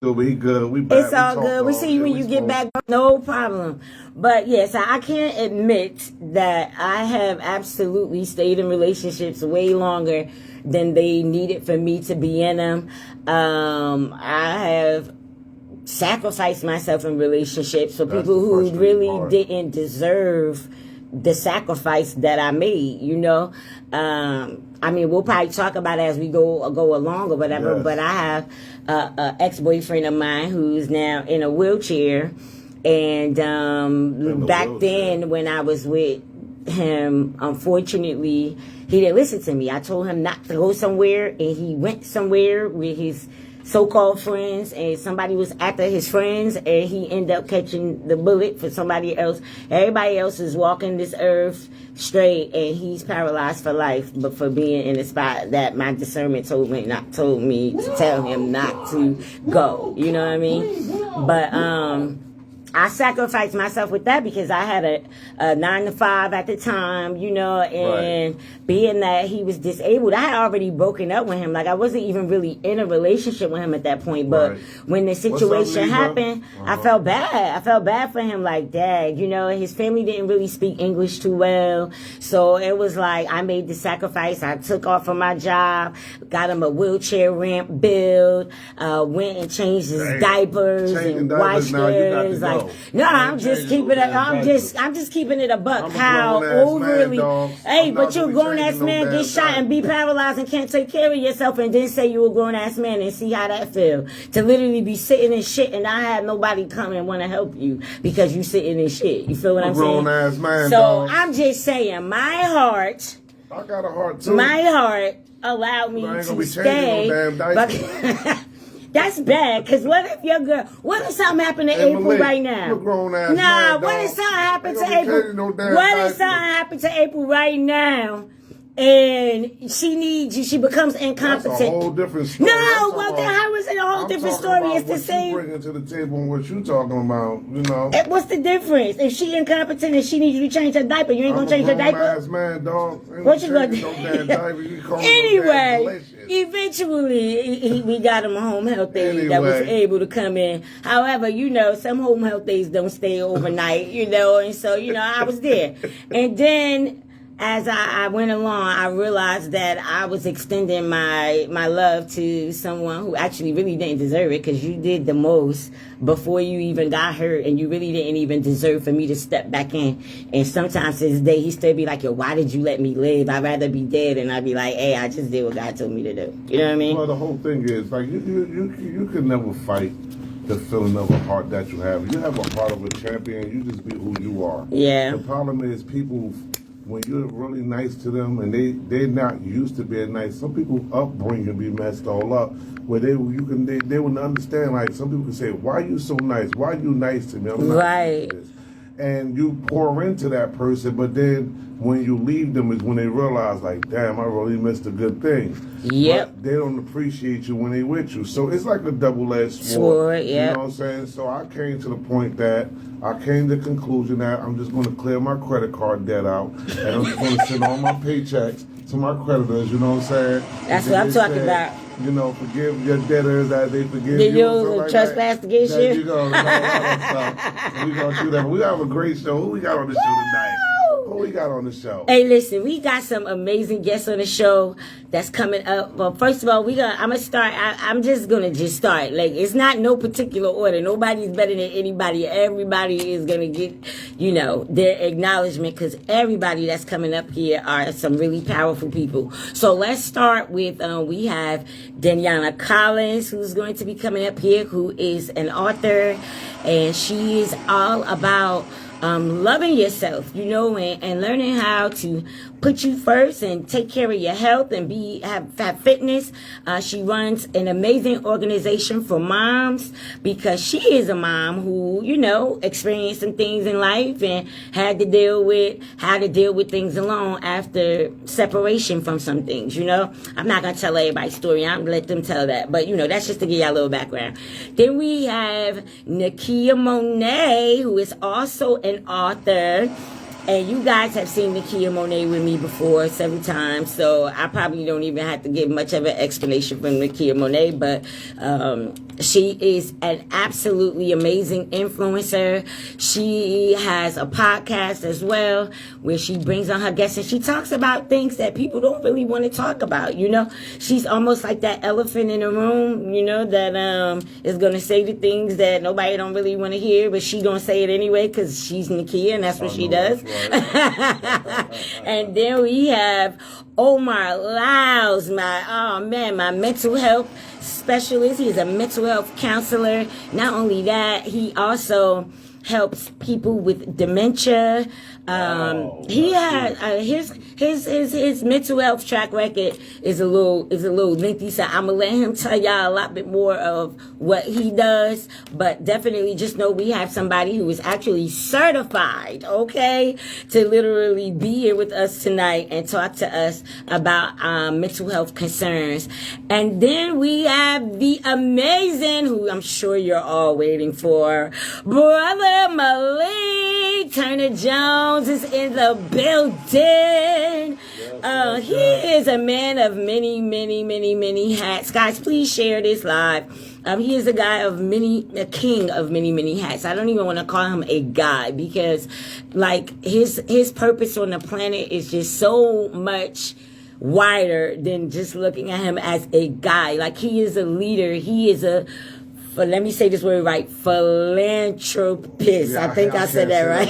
We good. We back. It's all good. We see you when you get back. No problem. But yes, I can't admit that I have absolutely stayed in relationships way longer than they needed for me to be in them. I have sacrificed myself in relationships for people who really didn't deserve the sacrifice that I made, you know. I mean, we'll probably talk about it as we go along or whatever, yes. But I have an ex-boyfriend of mine who's now in a wheelchair. And back then when I was with him, unfortunately, he didn't listen to me. I told him not to go somewhere, and he went somewhere with his so-called friends, and somebody was after his friends, and he ended up catching the bullet for somebody else. Everybody else is walking this earth straight, and he's paralyzed for life, but for being in a spot that my discernment told me to tell him not to go. You know what I mean? But I sacrificed myself with that because I had a 9-to-5 at the time, you know, and being that he was disabled, I had already broken up with him. Like, I wasn't even really in a relationship with him at that point. But when the situation happened, I felt bad. I felt bad for him, like, Dad, you know, his family didn't really speak English too well. So it was like I made the sacrifice. I took off from my job, got him a wheelchair ramp build, went and changed his diapers and washed his, like, no, I'm just keeping it. I'm just keeping it a buck. How overly? Hey, but you're a grown ass man, get shot and be paralyzed and can't take care of yourself, and then say you're a grown ass man and see how that feel. To literally be sitting in shit and not have nobody come and want to help you because you sitting in shit. You feel what I'm saying? Grown ass man. So I'm just saying, my heart. I got a heart too. My heart allowed me to stay. That's bad, because what if your girl, what if something happened to April Malik, right now? Nah, what if something happened to April? What if something happened to April right now? And she needs you, she becomes incompetent. That's a whole different story. No, well, then how is it a whole different story? It's the same. What you bringing to the table and what you talking about, you know. What's the difference? If she incompetent and she needs you to change her diaper, you ain't gonna change her diaper? Ass man, dog. What you gonna do? Anyway, eventually, we got him a home health aide that was able to come in. However, you know, some home health aides don't stay overnight, you know, and so, you know, I was there. And then, as I went along, I realized that I was extending my love to someone who actually really didn't deserve it, because you did the most before you even got hurt, and you really didn't even deserve for me to step back in. And sometimes to this day, he still be like, yo, why did you let me live? I'd rather be dead. And I'd be like, hey, I just did what God told me to do. You know what I mean? Well, the whole thing is, like, you could never fight the feeling of a heart that you have. You have a heart of a champion. You just be who you are. Yeah. The problem is people, when you're really nice to them and they're not used to being nice, some people upbringing be messed all up, where they wouldn't understand. Like, some people can say, why are you so nice? Why are you nice to me? I'm not right. Nice. And you pour into that person, but then when you leave them is when they realize, like, damn, I really missed a good thing. Yep. But they don't appreciate you when they with you. So it's like a double-edged sword. Yeah. You know what I'm saying? So I came to the point that I came to the conclusion that I'm just going to clear my credit card debt out, and I'm just going to send all my paychecks to my creditors, you know what I'm saying? That's what I'm talking about. You know, forgive your debtors as they forgive you. You like trespass against you? There you go. We're going to do that. We have a great show. Who we got on the show tonight? Who we got on the show? Hey, listen, we got some amazing guests on the show that's coming up. Well, first of all, I'm gonna start. I'm just gonna start. Like, it's not no particular order. Nobody's better than anybody. Everybody is gonna get, you know, their acknowledgement, because everybody that's coming up here are some really powerful people. So let's start with we have Denayana Collins, who's going to be coming up here, who is an author, and she is all about loving yourself, you know, and learning how to put you first and take care of your health and have fitness. She runs an amazing organization for moms, because she is a mom who, you know, experienced some things in life and had to deal with how to deal with things alone after separation from some things, you know. I'm not going to tell everybody's story. I'm going to let them tell that. But, you know, that's just to give y'all a little background. Then we have Nikia Mone, who is also an author. And you guys have seen Nikia Mone with me before several times, so I probably don't even have to give much of an explanation for Nikia Mone, but she is an absolutely amazing influencer. She has a podcast as well where she brings on her guests and she talks about things that people don't really want to talk about, you know. She's almost like that elephant in the room, you know, that is going to say the things that nobody don't really want to hear, but she going to say it anyway because she's Nikia and that's what she does. Right. And then we have Omar, Liles, my mental health specialist. He's a mental health counselor. Not only that, he also helps people with dementia. He has his mental health track record is a little lengthy, so I'm gonna let him tell y'all a lot bit more of what he does. But definitely just know we have somebody who is actually certified, okay, to literally be here with us tonight and talk to us about mental health concerns. And then we have the amazing, who I'm sure you're all waiting for, Brother Malik Turner Jones is in the building. He is a man of many hats. Guys, please share this live. He is a king of many hats. I don't even want to call him a guy because, like, his purpose on the planet is just so much wider than just looking at him as a guy. Like, he is a leader. He is let me say this word right, philanthropist. Yeah, I think I said that right.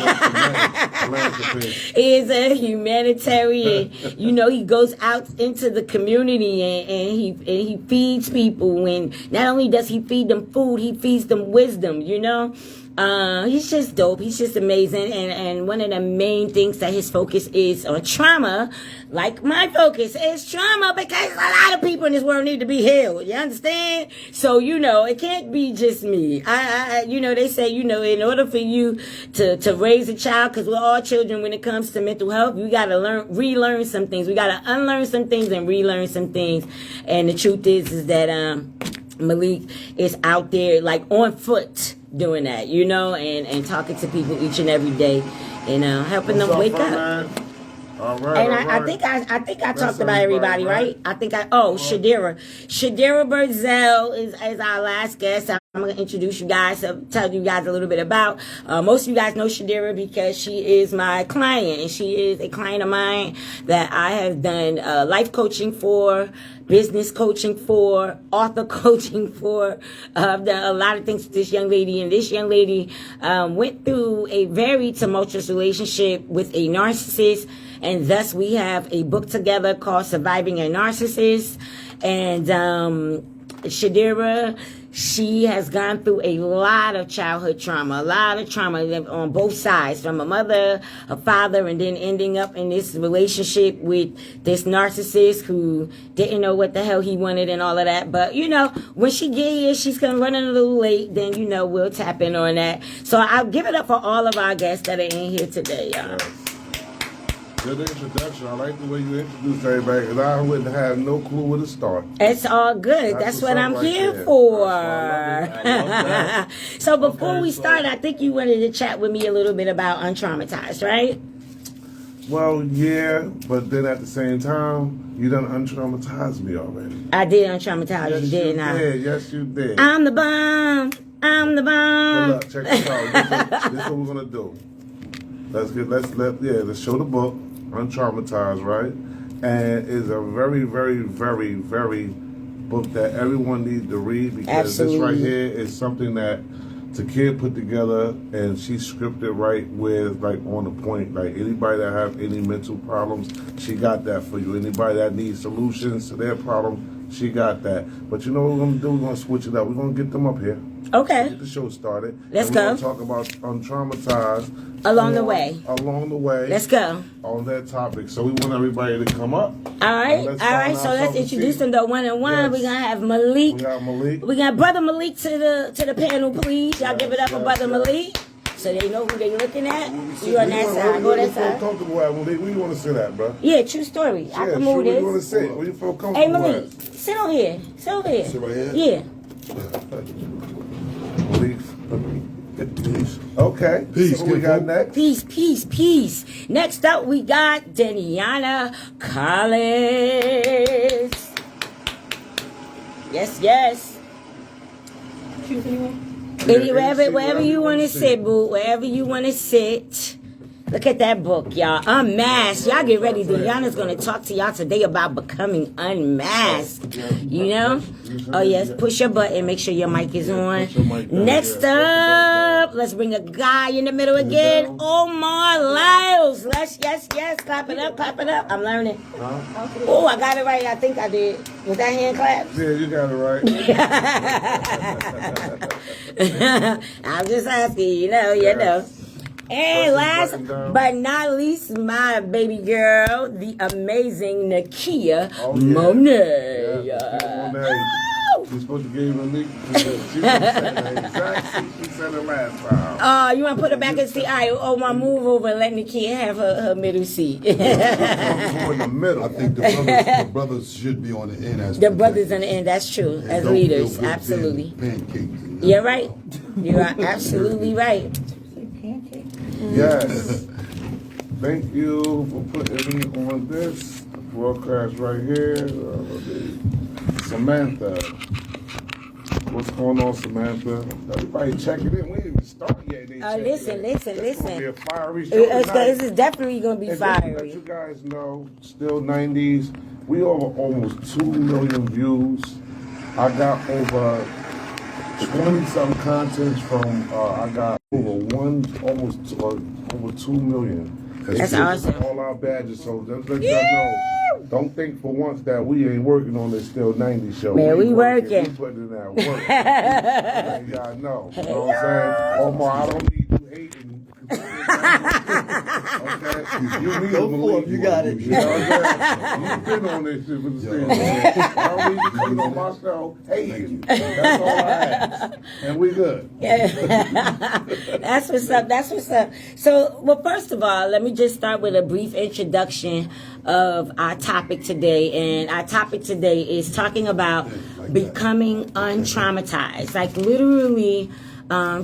He is a humanitarian. You know, he goes out into the community and he feeds people. And not only does he feed them food, he feeds them wisdom, you know. He's just dope. He's just amazing. And one of the main things that his focus is on trauma, like my focus is trauma, because a lot of people in this world need to be healed. You understand? So, you know, it can't be just me. You know, they say, you know, in order for you to raise a child, because we're all children when it comes to mental health, you got to relearn some things. We got to unlearn some things and relearn some things. And the truth is that, Malik is out there like on foot doing that, you know, and talking to people each and every day, and helping them wake up. All right. And I think I talked about everybody, right? Shadira Birzel is our last guest. I'm going to introduce you guys, tell you guys a little bit about. Most of you guys know Shadira because she is my client, and she is a client of mine that I have done life coaching for, business coaching for, author coaching for. I've done a lot of things with this young lady, and this young lady went through a very tumultuous relationship with a narcissist, and thus we have a book together called Surviving a Narcissist. And Shadira, she has gone through a lot of childhood trauma, on both sides, from a mother, a father, and then ending up in this relationship with this narcissist who didn't know what the hell he wanted and all of that. But, you know, when she get here, she's going to run in a little late, then, you know, we'll tap in on that. So I'll give it up for all of our guests that are in here today, y'all. Good introduction. I like the way you introduced everybody, because I wouldn't have no clue where to start. It's all good. That's what I'm here for. So before we start, I think you wanted to chat with me a little bit about Untraumatized, right? Well, yeah, but then at the same time, you done untraumatized me already. I did untraumatize you, didn't I? Yes, you did. I'm the bomb. Good luck. Check this out. This is what we're gonna do. Let's show the book, Untraumatized, right? And it's a very, very, very, very book that everyone needs to read, because This right here is something that Takiyah put together, and she scripted right with, like, on the point. Like, anybody that have any mental problems, she got that for you. Anybody that needs solutions to their problem, she got that. But you know what we're going to do? We're going to switch it up. We're going to get them up here. Okay. Get the show started. Let's go. We're going to talk about Untraumatized. Along the way. Let's go. On that topic. So we want everybody to come up. All right. So let's introduce them though one on one. Yes. We're gonna have Malik. We got Malik. We got Brother Malik to the panel, please. Y'all give it up for Brother Malik, so they know who they looking at. You on that side. Go that side. Comfortable at, Malik. Where you want to sit at, bro? Yeah, true story. I can move this. Where you want to sit? Where you feel comfortable? Hey Malik, sit over here. Sit over here. Sit right here. Yeah. Malik. Okay. Okay. Peace. So who we got next? Peace, peace, peace. Next up, we got Denayana Collins. Yes, yes. Wherever you want to sit, boo. Wherever you want to sit. Look at that book, y'all. Unmasked. Y'all get ready. Deanna's going to talk to y'all today about becoming unmasked. You know? Oh, yes. Push your button. Make sure your mic is on. Next up, let's bring a guy in the middle again. Omar Liles. Yes. Clap it up. I'm learning. Oh, I got it right. I think I did. Was that hand clap? Yeah, you got it right. I'm just asking. You know. And last but not least, my baby girl, the amazing Nikia Mone. You're supposed to give Malik. She said it last time. Oh, you want to put her back in seat? All right, Omar, move over and let Nikia have her middle seat. In the middle. I think the brothers should be on the end as The brothers on the end, that's true, and as don't leaders, feel absolutely. Pancakes. You're right. You are absolutely right. Yes. Thank you for putting me on this broadcast right here. Samantha. What's going on, Samantha? Everybody checking in. We didn't even start yet. Listen. It's gonna be a fiery show This is definitely going to be and just to let fiery. you guys know, still 90s. We over almost 2 million views. I got over 20-some contents from, I got over 2 million. That's awesome. All our badges, so just let you know. Don't think for once that we ain't working on this Still 90s show. Man, we working. We putting in that work. Let y'all know. You know what I'm saying? Omar, I don't need you hating. Okay? You need to believe you got it. You know what I'm saying? You've been on this shit for the stage. I don't need you coming on my show hating. That's all I ask. And we good. That's what's up. So, well, first of all, let me just start with a brief introduction of our topic today. And our topic today is talking about becoming untraumatized. Like literally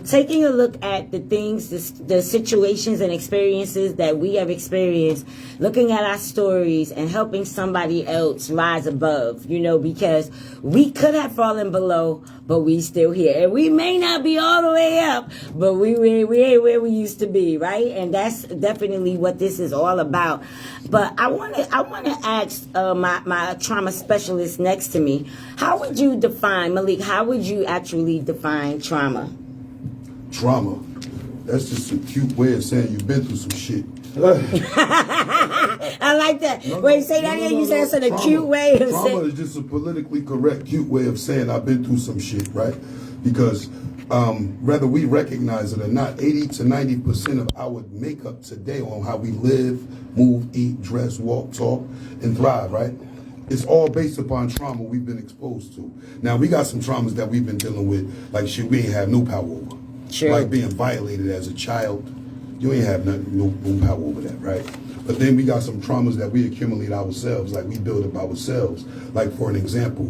taking a look at the things, the situations and experiences that we have experienced, looking at our stories and helping somebody else rise above, because we could have fallen below, but we still here. And we may not be all the way up, but we ain't where we used to be, right? And that's definitely what this is all about. But I want to ask my trauma specialist next to me, how would you define, Malik, how would you actually define trauma? Trauma. That's just a cute way of saying you've been through some shit. I like that. Wait, say that again. You said it's a cute way of saying. Trauma is just a politically correct, cute way of saying I've been through some shit, right? Because whether we recognize it or not, 80 to 90% of our makeup today on how we live, move, eat, dress, walk, talk, and thrive, right? It's all based upon trauma we've been exposed to. Now, we got some traumas that we've been dealing with, like shit we ain't have no power over. Sure. Like being violated as a child. You ain't have no power over that, right? But then we got some traumas that we accumulate ourselves, like we build up ourselves. Like for an example,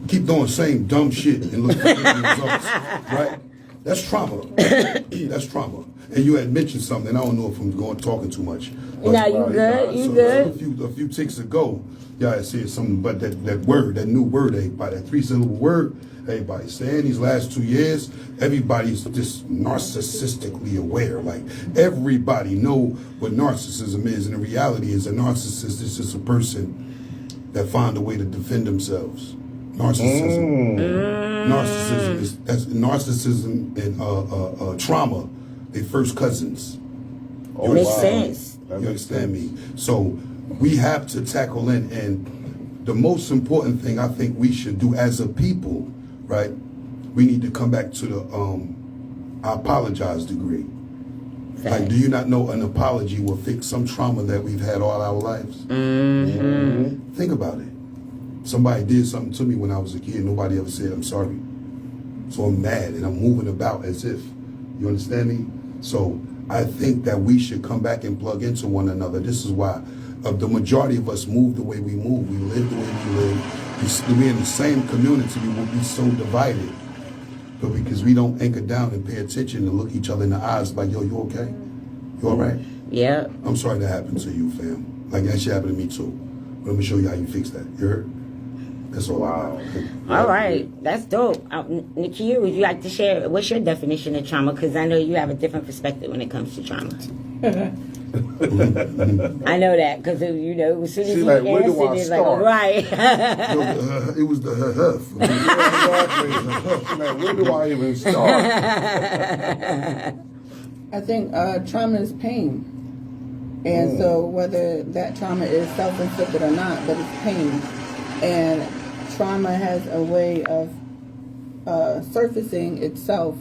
keep doing the same dumb shit and look for different results, right? That's trauma. That's trauma. And you had mentioned something. I don't know if I'm talking too much. But, no, you good. You good. A few ticks ago, y'all had said something about that word, that new word, everybody, that 3-syllable word. Everybody's saying these last 2 years, everybody's just narcissistically aware. Like everybody know what narcissism is, and the reality is a narcissist is just a person that find a way to defend themselves. Narcissism and trauma, they first cousins. Makes sense. You understand me? So we have to tackle in, and the most important thing I think we should do as a people, right? We need to come back to the I apologize degree. Like, do you not know an apology will fix some trauma that we've had all our lives? Mm-hmm. Think about it. Somebody did something to me when I was a kid. Nobody ever said I'm sorry. So I'm mad and I'm moving about as if. You understand me? So I think that we should come back and plug into one another. This is why the majority of us move the way we move. We live the way we live. We're in the same community. We will be so divided. But because we don't anchor down and pay attention and look each other in the eyes like, yo, you okay? You all right? Yeah. I'm sorry that happened to you, fam. Like, that shit happened to me too. But let me show you how you fix that. You heard? That's all. Wow. All right. That's dope. Nikia, would you like to share, what's your definition of trauma? Because I know you have a different perspective when it comes to trauma. I know that because you know as soon as She's you like, where do I answered, it's start? like right. It was the huff. Like, where do I even start? I think trauma is pain. And so whether that trauma is self-inflicted or not, but it's pain. And trauma has a way of surfacing itself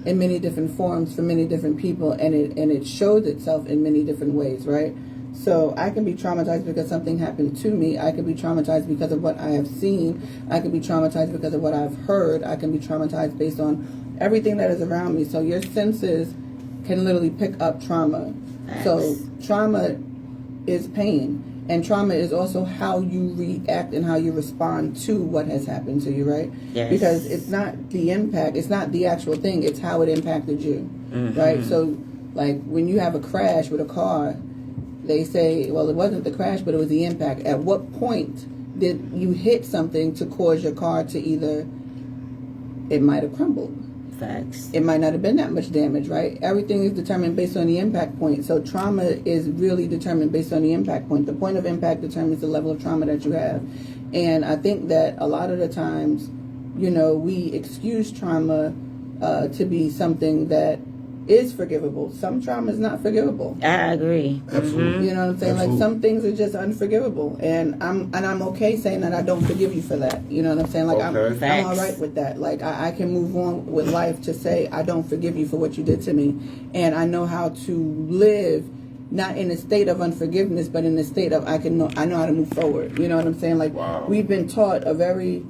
in many different forms for many different people, and it shows itself in many different ways, right? So I can be traumatized because something happened to me. I can be traumatized because of what I have seen. I can be traumatized because of what I've heard. I can be traumatized based on everything that is around me. So your senses can literally pick up trauma. So trauma is pain. And trauma is also how you react and how you respond to what has happened to you, right? Yes. Because it's not the impact, it's not the actual thing, it's how it impacted you, right? So, like, when you have a crash with a car, they say, well, it wasn't the crash, but it was the impact. At what point did you hit something to cause your car to either, it might have crumbled. Facts. It might not have been that much damage, right? Everything is determined based on the impact point. So trauma is really determined based on the impact point. The point of impact determines the level of trauma that you have. And I think that a lot of the times, you know, we excuse trauma to be something that is forgivable. Some trauma is not forgivable. I agree. Absolutely. You know what I'm saying? Absolutely. Like, some things are just unforgivable, and I'm okay saying that I don't forgive you for that. You know what I'm saying? Like, Okay. I'm all right with that. Like, I can move on with life to say I don't forgive you for what you did to me, and I know how to live not in a state of unforgiveness, but in a state of I know how to move forward. You know what I'm saying? Like, Wow. we've been taught a very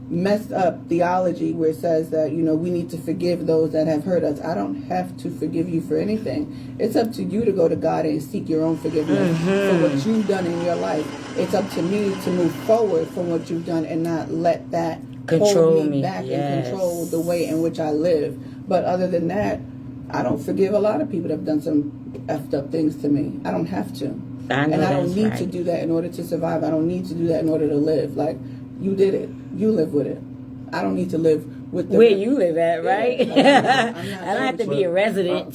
messed up theology where it says that, you know, we need to forgive those that have hurt us. I don't have to forgive you for anything. It's up to you to go to God and seek your own forgiveness for what you've done in your life. It's up to me to move forward from what you've done and not let that Control hold me me, back yes. and control the way in which I live. But other than that, I don't forgive a lot of people that have done some effed up things to me. I don't have to. I know And I don't that's need right. to do that in order to survive. I don't need to do that in order to live. Like, you did it. You live with it. I don't need to live with the Where you live at, right? Yeah, like, I'm not I don't have to be a resident.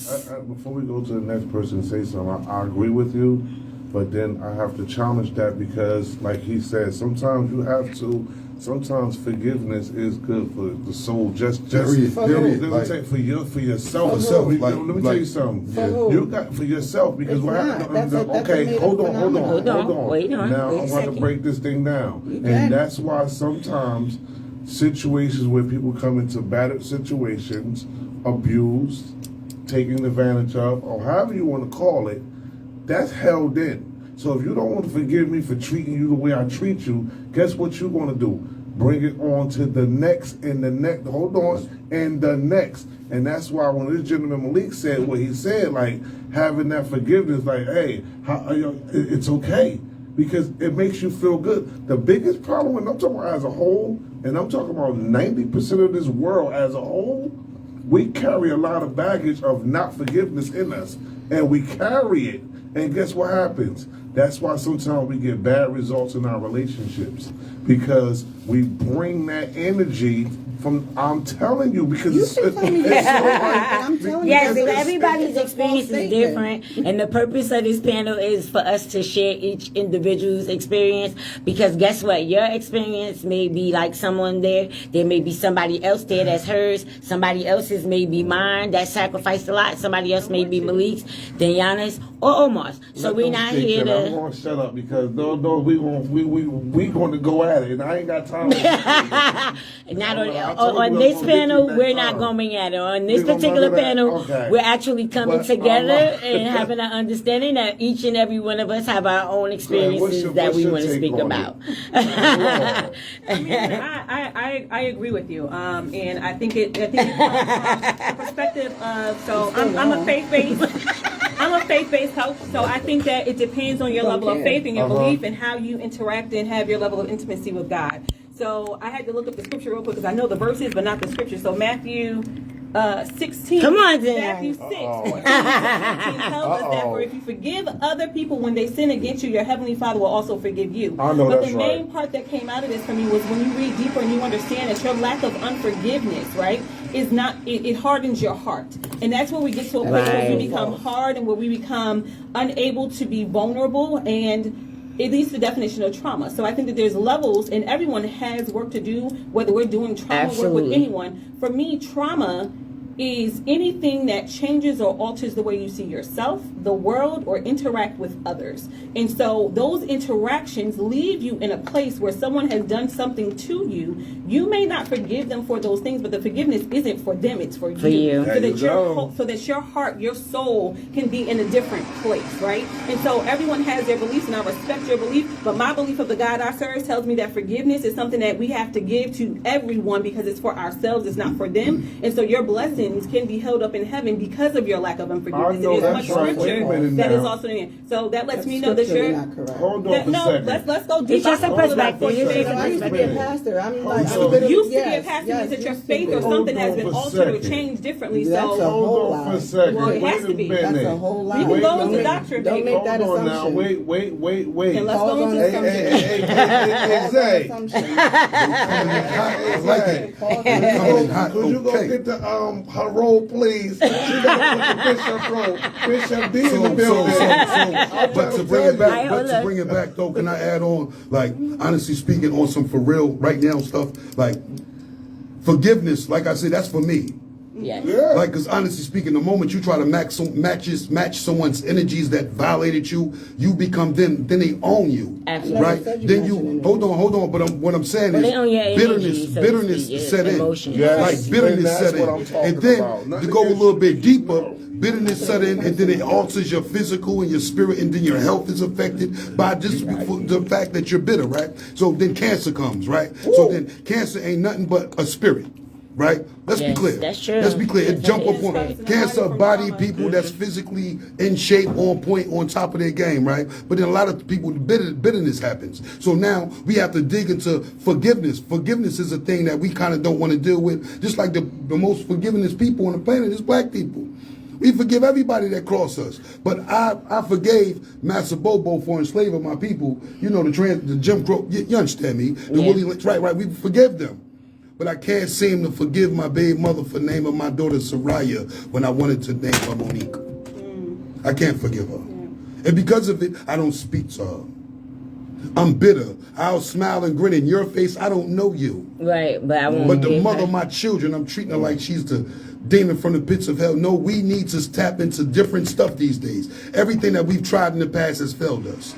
Before we go to the next person and say something, I agree with you, but then I have to challenge that because, like he said, sometimes you have to. Sometimes forgiveness is good for the soul. Just Period. let me Like, take for yourself. For self, Let like- me tell you something. For who? You got for yourself because It's what not. happened? That's a Okay, made-up hold on. phenomenon. Hold on. Wait on. Now Wait a I want to second. break this thing down, You can. and that's why sometimes situations where people come into battered situations, abused, taken advantage of, or however you want to call it, that's held in. So if you don't want to forgive me for treating you the way I treat you, guess what you're going to do? Bring it on to the next and the next. Hold on, and the next. And that's why when this gentleman Malik said what he said, like having that forgiveness, like, hey, it's okay. Because it makes you feel good. The biggest problem, and I'm talking about as a whole, and I'm talking about 90% of this world as a whole, we carry a lot of baggage of not forgiveness in us. And we carry it. And guess what happens? That's why sometimes we get bad results in our relationships. Because we bring that energy from, I'm telling you, because You it's can tell me it's that. so like, I'm telling you, Yes, because everybody's it's a false experience is statement. different, and the purpose of this panel is for us to share each individual's experience. Because guess what, your experience may be like someone there may be somebody else there that's hers, somebody else's may be mine that sacrificed a lot, somebody else may be Malik's, Denayana's, or Omar's. So we're not here I'm to. going to shut up because no, we going to go at it, and I ain't got time. Not I told you on we're this gonna get panel, you we're next not time. going at it. On this We're gonna particular go to that. panel, Okay. we're actually coming But, together and like- having an understanding that each and every one of us have our own experiences that what's we your want to take speak on about. it? I mean, I agree with you, and I think it comes from the perspective of I'm a faith-based coach, so I think that it depends on your level of faith and your belief and how you interact and have your level of intimacy with God. So I had to look up the scripture real quick because I know the verses, but not the scripture. So Matthew 16. Come on, Dan. Matthew 6. 14 tells us that for if you forgive other people when they sin against you, your heavenly Father will also forgive you. I know but that's the main part that came out of this for me was when you read deeper and you understand that your lack of unforgiveness, right, is not, it hardens your heart. And that's where we get to a place where we become hard and where we become unable to be vulnerable, and it leads to the definition of trauma. So I think that there's levels, and everyone has work to do, whether we're doing trauma work with anyone. For me, trauma is anything that changes or alters the way you see yourself, the world, or interact with others. And so those interactions leave you in a place where someone has done something to you. You may not forgive them for those things, but the forgiveness isn't for them, it's for you. So that your heart, your soul can be in a different place, right? And so everyone has their beliefs, and I respect your belief, but my belief of the God I serve tells me that forgiveness is something that we have to give to everyone because it's for ourselves, it's not for them. And so your blessings can be held up in heaven because of your lack of unforgiveness. There's much scripture that is also in it. So that lets me know that you're not correct. Hold on for a second. Let's go deep. It's just a perspective. I used to be a pastor. I mean, like, Used to be a pastor means that your faith or something has been altered or changed differently. That's a So whole Hold on for a lot. second. Well, it has to be. That's a whole lot. we can go into doctrine, Don't baby. make that Hold on now. assumption. Wait. And let's go into Hey, something. Zay. Could you go get the her roll, please? She got the Bishop roll. Bishop D in the building. But to bring it back though, can I add on, like, honestly speaking, on some for real right now stuff, like forgiveness, like I said, that's for me. Yes. Yeah. Like, because honestly speaking, the moment you try to match someone's energies that violated you, you become them. Then they own you, Absolutely. right? Then you hold on. But what I'm saying Well, they own your is energy, so bitterness to speak, set in. emotions. Yes. Like bitterness That's set what in, I'm talking and then about. to go a little bit deeper. Bitterness set in, and then it alters your physical and your spirit, and then your health is affected by just the fact that you're bitter, right? So then cancer comes, right? So then cancer ain't nothing but a spirit, right? Let's be clear. That's true. Let's be clear. It jump up on Yes. cancer body people that's physically in shape, on point, on top of their game, right? But then a lot of people, bitterness happens. So now we have to dig into forgiveness. Forgiveness is a thing that we kind of don't want to deal with. Just like the most forgiveness people on the planet is black people. We forgive everybody that crossed us. But I forgave Master Bobo for enslaving my people. You know, the Jim Crow, you understand me? Right, we forgive them. But I can't seem to forgive my baby mother for naming my daughter Soraya when I wanted to name her Monique. I can't forgive her. And because of it, I don't speak to her. I'm bitter. I'll smile and grin in your face. I don't know you. Right, but I won't. But the mother of my children, I'm treating her like she's the demon from the pits of hell. No, we need to tap into different stuff these days. Everything that we've tried in the past has failed us.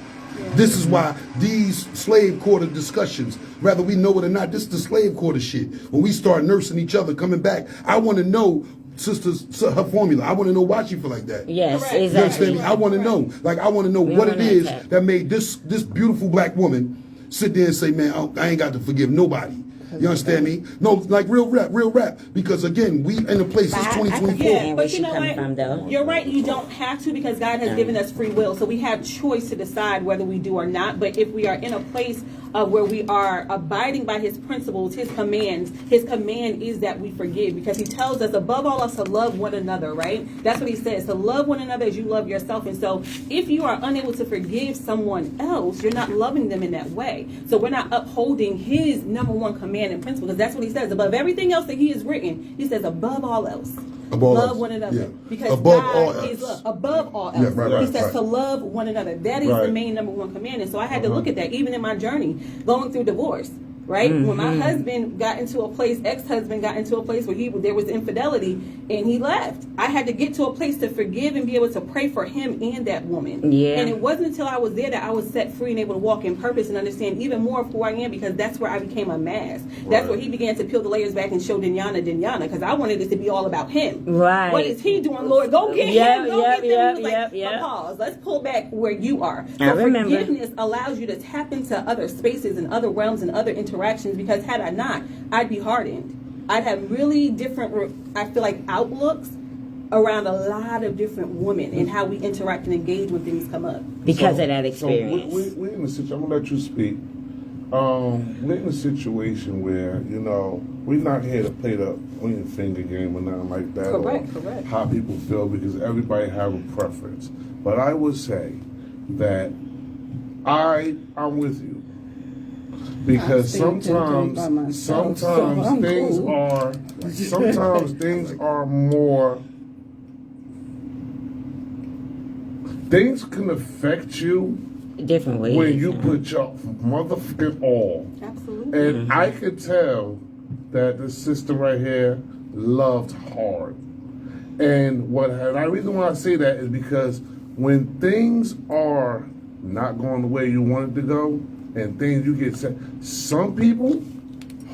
This is why these slave quarter discussions, whether we know it or not, this is the slave quarter shit. When we start nursing each other, coming back, I want to know sister's her formula. I want to know why she feel like that. Yes, Correct. You exactly. understand me? I want to know. Like, I want to know what it is that made this beautiful black woman sit there and say, man, I ain't got to forgive nobody. You understand me? No, like real rap. Because again, we in a place, it's 2024. Yeah, but you she know coming what? from, though. You're right. You don't have to because God has given us free will, so we have choice to decide whether we do or not. But if we are in a place where we are abiding by His principles, His commands, His command is that we forgive because He tells us above all else to love one another. Right? That's what He says, to love one another as you love yourself. And so, if you are unable to forgive someone else, you're not loving them in that way. So we're not upholding His number one command and principle because that's what He says above everything else that He has written. He says above all else. Love one another. Yeah. Because above God all is else. love. Above all else. Yeah, right, He says to love one another. That is the main number one command. And so I had to look at that even in my journey going through divorce. Right? When my husband got into a place, ex-husband got into a place where there was infidelity and he left. I had to get to a place to forgive and be able to pray for him and that woman. Yeah. And it wasn't until I was there that I was set free and able to walk in purpose and understand even more of who I am because that's where I became a mask. That's where he began to peel the layers back and show Denayana because I wanted it to be all about him. Right. What is he doing, Lord? Go get him. Go get him. He was like, but pause. Let's pull back where you are. So I remember. forgiveness allows you to tap into other spaces and other realms and other interactions because had I not, I'd be hardened. I'd have really different, I feel like, outlooks around a lot of different women and how we interact and engage when things come up. Because of that experience. So we in the situation. I'm gonna let you speak. we're in a situation where, you know, we're not here to play the onion finger game or nothing like that. Correct. How people feel, because everybody have a preference. But I would say that I'm with you. Because sometimes things are more, things can affect you different ways when you put your motherfucking all. Absolutely. And I could tell that the sister right here loved hard. And the reason why I say that is because when things are not going the way you want it to go, and things you get set, some people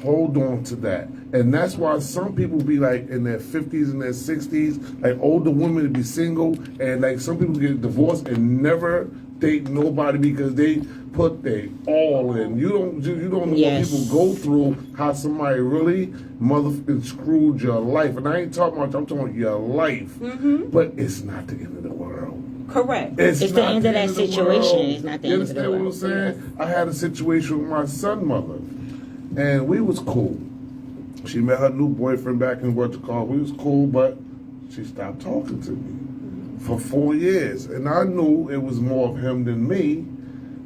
hold on to that. And that's why some people be like in their 50s and their 60s, like older women to be single, and like some people get divorced and never date nobody because they put their all in. You don't know what people go through, how somebody really motherfucking screwed your life. And I ain't talking about, I'm talking about your life. But it's not the end of the world. Correct. It's the end of that situation. It's not the end of the world. You understand what I'm saying? I had a situation with my son's mother, and we was cool. She met her new boyfriend back in what you call. We was cool, but she stopped talking to me for 4 years, and I knew it was more of him than me.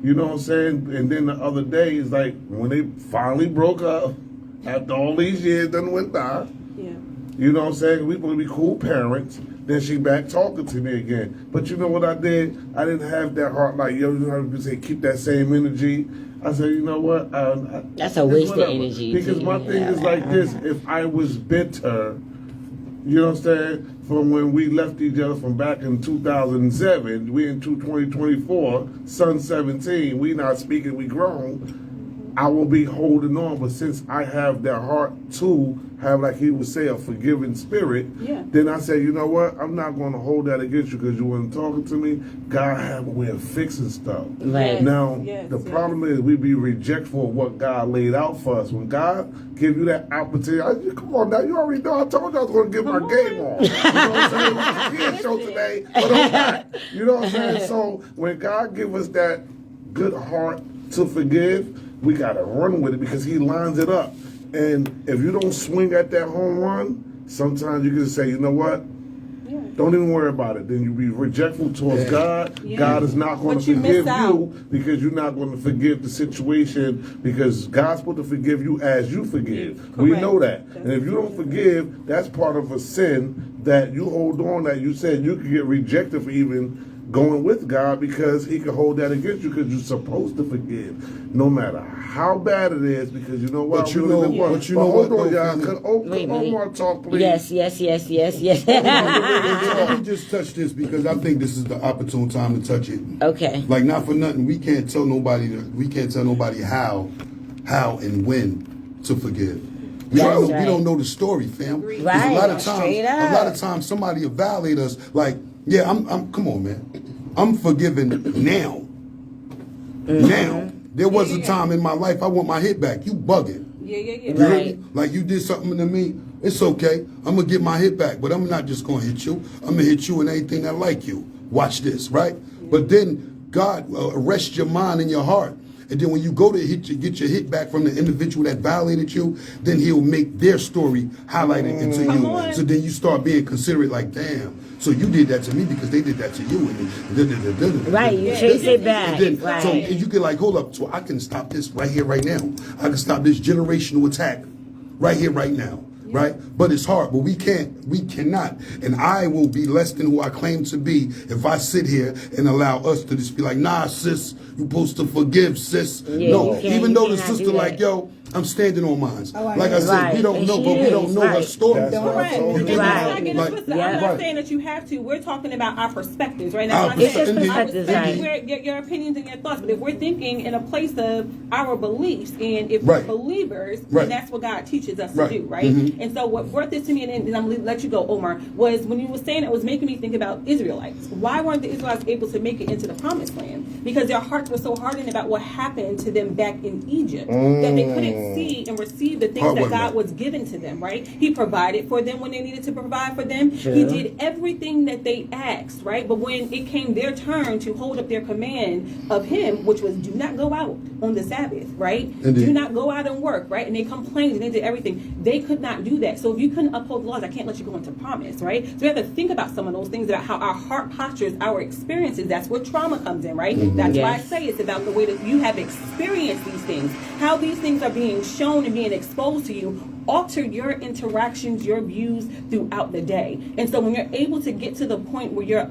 You know what I'm saying? And then the other day, it's like when they finally broke up after all these years, done went down. Yeah. You know what I'm saying? We supposed to be cool parents. Then she back talking to me again. But you know what I did? I didn't have that heart like, you know how people say, keep that same energy. I said, you know what? That's a waste of energy. Because my thing is like this. If I was bitter, you know what I'm saying, from when we left each other from back in 2007, we in 2024, son 17, we not speaking, we grown, I will be holding on. But since I have that heart to have, like he would say, a forgiving spirit, then I say, you know what? I'm not going to hold that against you because you weren't talking to me. God have a way of fixing stuff. Right. Now, the problem is we be rejectful of what God laid out for us. When God give you that opportunity, come on now, you already know I told you I was going to get my game on. You know what I'm saying? We can't show today, but I'm not. You know what I'm saying? So when God give us that good heart to forgive, we got to run with it because he lines it up. And if you don't swing at that home run, sometimes you can say, you know what? Don't even worry about it. Then you be rejectful towards God. God is not going to forgive you because you're not going to forgive the situation because God's supposed to forgive you as you forgive. We know that. And if you don't forgive, that's part of a sin that you hold on that you said you could get rejected for even going with God because he can hold that against you because you're supposed to forgive no matter how bad it is because you know what? But you know what? Hold on, y'all. Could Omar talk, please? Yes. Let me just touch this because I think this is the opportune time to touch it. Okay. Like not for nothing, we can't tell nobody how and when to forgive. We don't know the story, fam. Right. A lot of times somebody will violate us like, yeah, I'm come on, man. I'm forgiving now. Now. There was a time in my life I want my hit back. You bugging. Yeah. Right. Like you did something to me. It's okay. I'm gonna get my hit back, but I'm not just gonna hit you. I'm gonna hit you and anything that like you. Watch this, right? But then God arrests your mind and your heart. And then when you go to get your hit back from the individual that violated you, then he'll make their story highlighted into you. So then you start being considerate like, damn, so you did that to me because they did that to you. Right, you chase it back. Right. So you can like, hold up, so I can stop this right here, right now. I can stop this generational attack right here, right now. Right? But it's hard, but we cannot. And I will be less than who I claim to be if I sit here and allow us to just be like, nah, sis, you're supposed to forgive, sis. Yeah, no, even though the sister like, yo, I'm standing on mine. Like I said, we don't know, but we don't know her story. Correct. And that's why I get it twisted. I'm not saying that you have to. We're talking about our perspectives, right? That's it's just perspectives, right? Your opinions and your thoughts. But if we're thinking in a place of our beliefs, and if we're believers, then that's what God teaches us to do, right? And so what brought this to me, and I'm going to let you go, Omar, was when you were saying it was making me think about Israelites. Why weren't the Israelites able to make it into the promised land? Because their hearts were so hardened about what happened to them back in Egypt that they couldn't see and receive the things that God was given to them, right? He provided for them when they needed to provide for them. Sure. He did everything that they asked, right? But when it came their turn to hold up their command of him, which was do not go out on the Sabbath, right? Indeed. Do not go out and work, right? And they complained and they did everything. They could not do that. So if you couldn't uphold the laws, I can't let you go into promise, right? So we have to think about some of those things, about how our heart postures, our experiences, that's where trauma comes in, right? That's why I say it's about the way that you have experienced these things, how these things are being shown and being exposed to you, alter your interactions, your views throughout the day. And so when you're able to get to the point where you're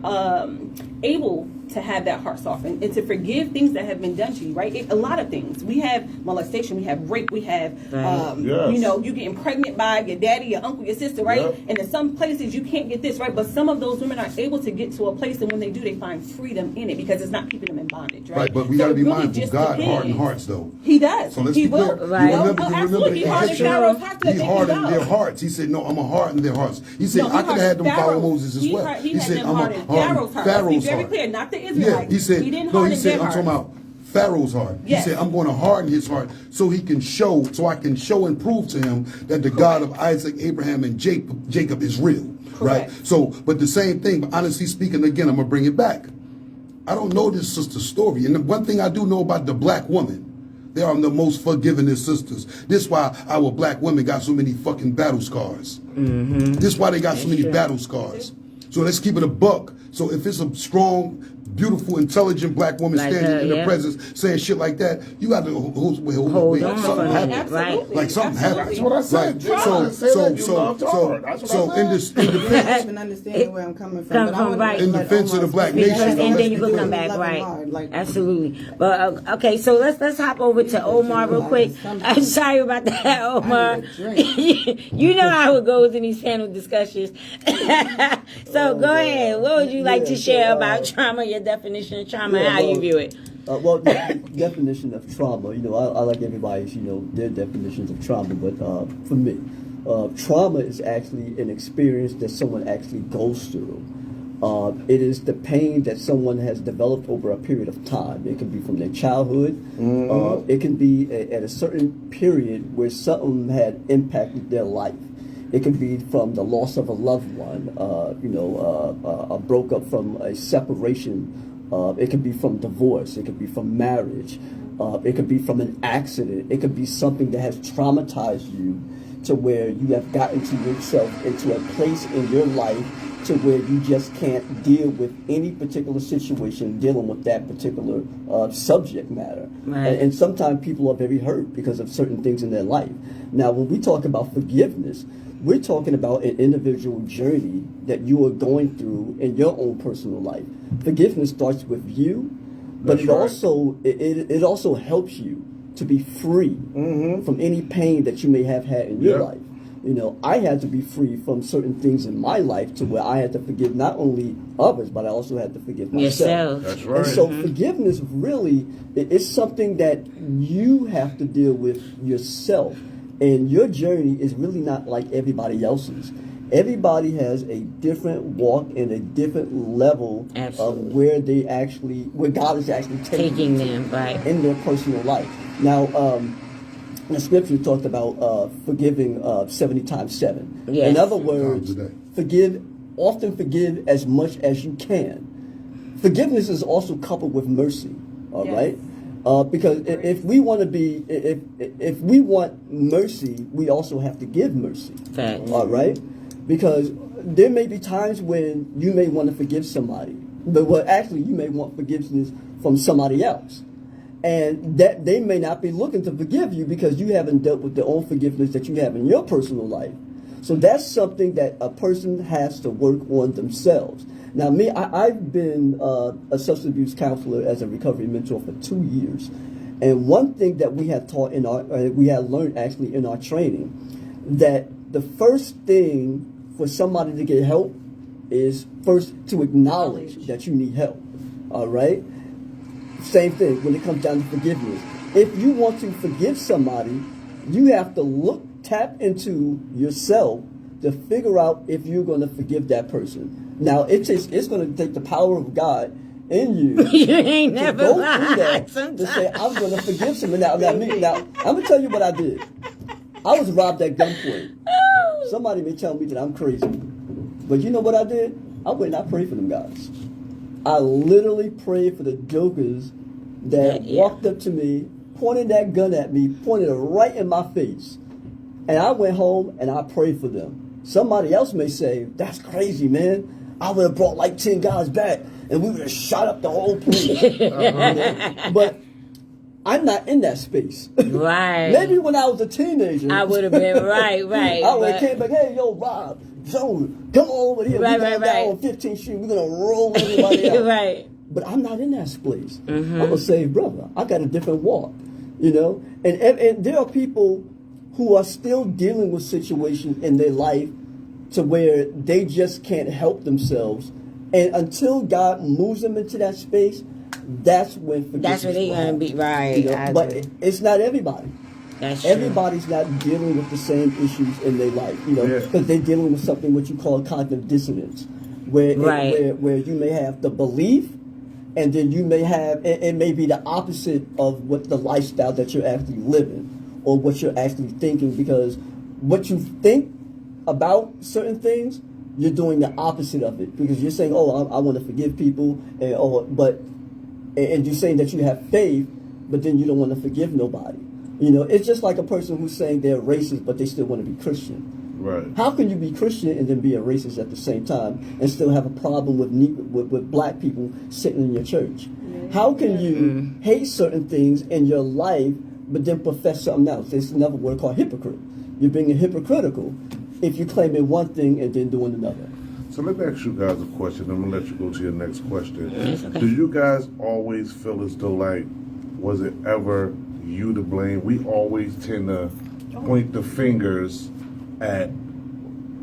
able to have that heart softened and to forgive things that have been done to you, right? A lot of things. We have molestation, we have rape, we have, you know, you getting pregnant by your daddy, your uncle, your sister, right? Yep. And in some places you can't get this, right? But some of those women are able to get to a place, and when they do, they find freedom in it because it's not keeping them in bondage, right? Right, but we got to be mindful. God hardens hearts, though. He does. So let's he be clear. will. Right. Absolutely. He hardened Pharaoh's heart. He hardened their hearts. He said, no, I'm going to harden their hearts. He said, I could have had them follow Moses as well. He said, I'm going to harden Pharaoh's heart. Let's be very clear, not the Israelites. Yeah, he said, he didn't harden their heart. I'm talking about Pharaoh's heart. Yes. He said, I'm going to harden his heart so he can show, so I can show and prove to him that the God of Isaac, Abraham, and Jacob is real. Right? So, but the same thing, but honestly speaking, again, I'm going to bring it back. I don't know this sister's story. And the one thing I do know about the black woman, they are the most forgivingest sisters. This is why our black women got so many fucking battle scars. This is why they got so many battle scars. So let's keep it a buck. So if it's a strong, beautiful, intelligent black woman Like standing in the presence saying shit like that, you got to hold on. Something happened. Right. Like something happened. That's what I said. Right. So in this, You're not even understanding where I'm coming from. But I want right. in defense of the black nation, and then you can come back, right? Absolutely. But okay, so let's hop over to Omar real quick. I'm sorry about that, Omar. You know how it goes in these panel discussions. So go ahead. What would you like to share about trauma? Your definition of trauma, and how you view it? Well, the definition of trauma, you know, I like everybody's, you know, their definitions of trauma, but for me, trauma is actually an experience that someone actually goes through. It is the pain that someone has developed over a period of time. It can be from their childhood. It can be at a certain period where something had impacted their life. It can be from the loss of a loved one, a broke up from a separation. It can be from divorce. It could be from marriage. It could be from an accident. It could be something that has traumatized you to where you have gotten to yourself into a place in your life to where you just can't deal with any particular situation dealing with that particular subject matter. Right. And sometimes people are very hurt because of certain things in their life. Now, when we talk about forgiveness, we're talking about an individual journey that you are going through in your own personal life. Forgiveness starts with you, but it also helps you to be free from any pain that you may have had in your life. You know, I had to be free from certain things in my life to where I had to forgive not only others, but I also had to forgive myself. That's right. And so forgiveness really is something that you have to deal with yourself. And your journey is really not like everybody else's. Everybody has a different walk and a different level of where God is actually taking them right in their personal life. Now, the scripture talked about forgiving 70 times 7. Yes. In other words, often forgive as much as you can. Forgiveness is also coupled with mercy. All right. Because if we want to be, if we want mercy, we also have to give mercy. Fact. All right, because there may be times when you may want to forgive somebody, but actually you may want forgiveness from somebody else, and that they may not be looking to forgive you because you haven't dealt with their own forgiveness that you have in your personal life. So that's something that a person has to work on themselves. Now, I've been a substance abuse counselor as a recovery mentor for 2 years, and one thing that we have taught we have learned actually in our training, that the first thing for somebody to get help is first to acknowledge that you need help. All right. Same thing when it comes down to forgiveness. If you want to forgive somebody, you have to tap into yourself to figure out if you're going to forgive that person. Now, it's going to take the power of God in you You ain't to never go through lied. that to Sometimes. say, I'm going to forgive someone. Now, I'm going to tell you what I did. I was robbed at gunpoint. Somebody may tell me that I'm crazy. But you know what I did? I went and I prayed for them guys. I literally prayed for the jokers that walked up to me, pointed that gun at me, pointed it right in my face. And I went home and I prayed for them. Somebody else may say, that's crazy, man. I would have brought like 10 guys back and we would have shot up the whole place. But I'm not in that space. Right. Maybe when I was a teenager, I would have been right. I would have came back, hey, yo, Rob, Joan, come on over here. Right, We're going down on 15th Street. We're going to roll everybody out. Right. But I'm not in that place. I'm a saved brother. I got a different walk, you know? And there are people who are still dealing with situations in their life to where they just can't help themselves. And until God moves them into that space, that's when forgiveness. That's where they're going to be, right. You know? But it's not everybody. That's true. Everybody's not dealing with the same issues in their life, you know, because they're dealing with something what you call cognitive dissonance, where you may have the belief, and then you may have it may be the opposite of what the lifestyle that you're actually living, or what you're actually thinking, because what you think about certain things, you're doing the opposite of it, because you're saying, oh, I want to forgive people, and you're saying that you have faith, but then you don't want to forgive nobody. You know, it's just like a person who's saying they're racist, but they still want to be Christian. Right. How can you be Christian and then be a racist at the same time and still have a problem with black people sitting in your church? How can you hate certain things in your life, but then profess something else? There's another word called hypocrite. You're being hypocritical if you're claiming one thing and then doing another. So let me ask you guys a question. I'm going to let you go to your next question. Do you guys always feel as though, like, was it ever you to blame? We always tend to point the fingers at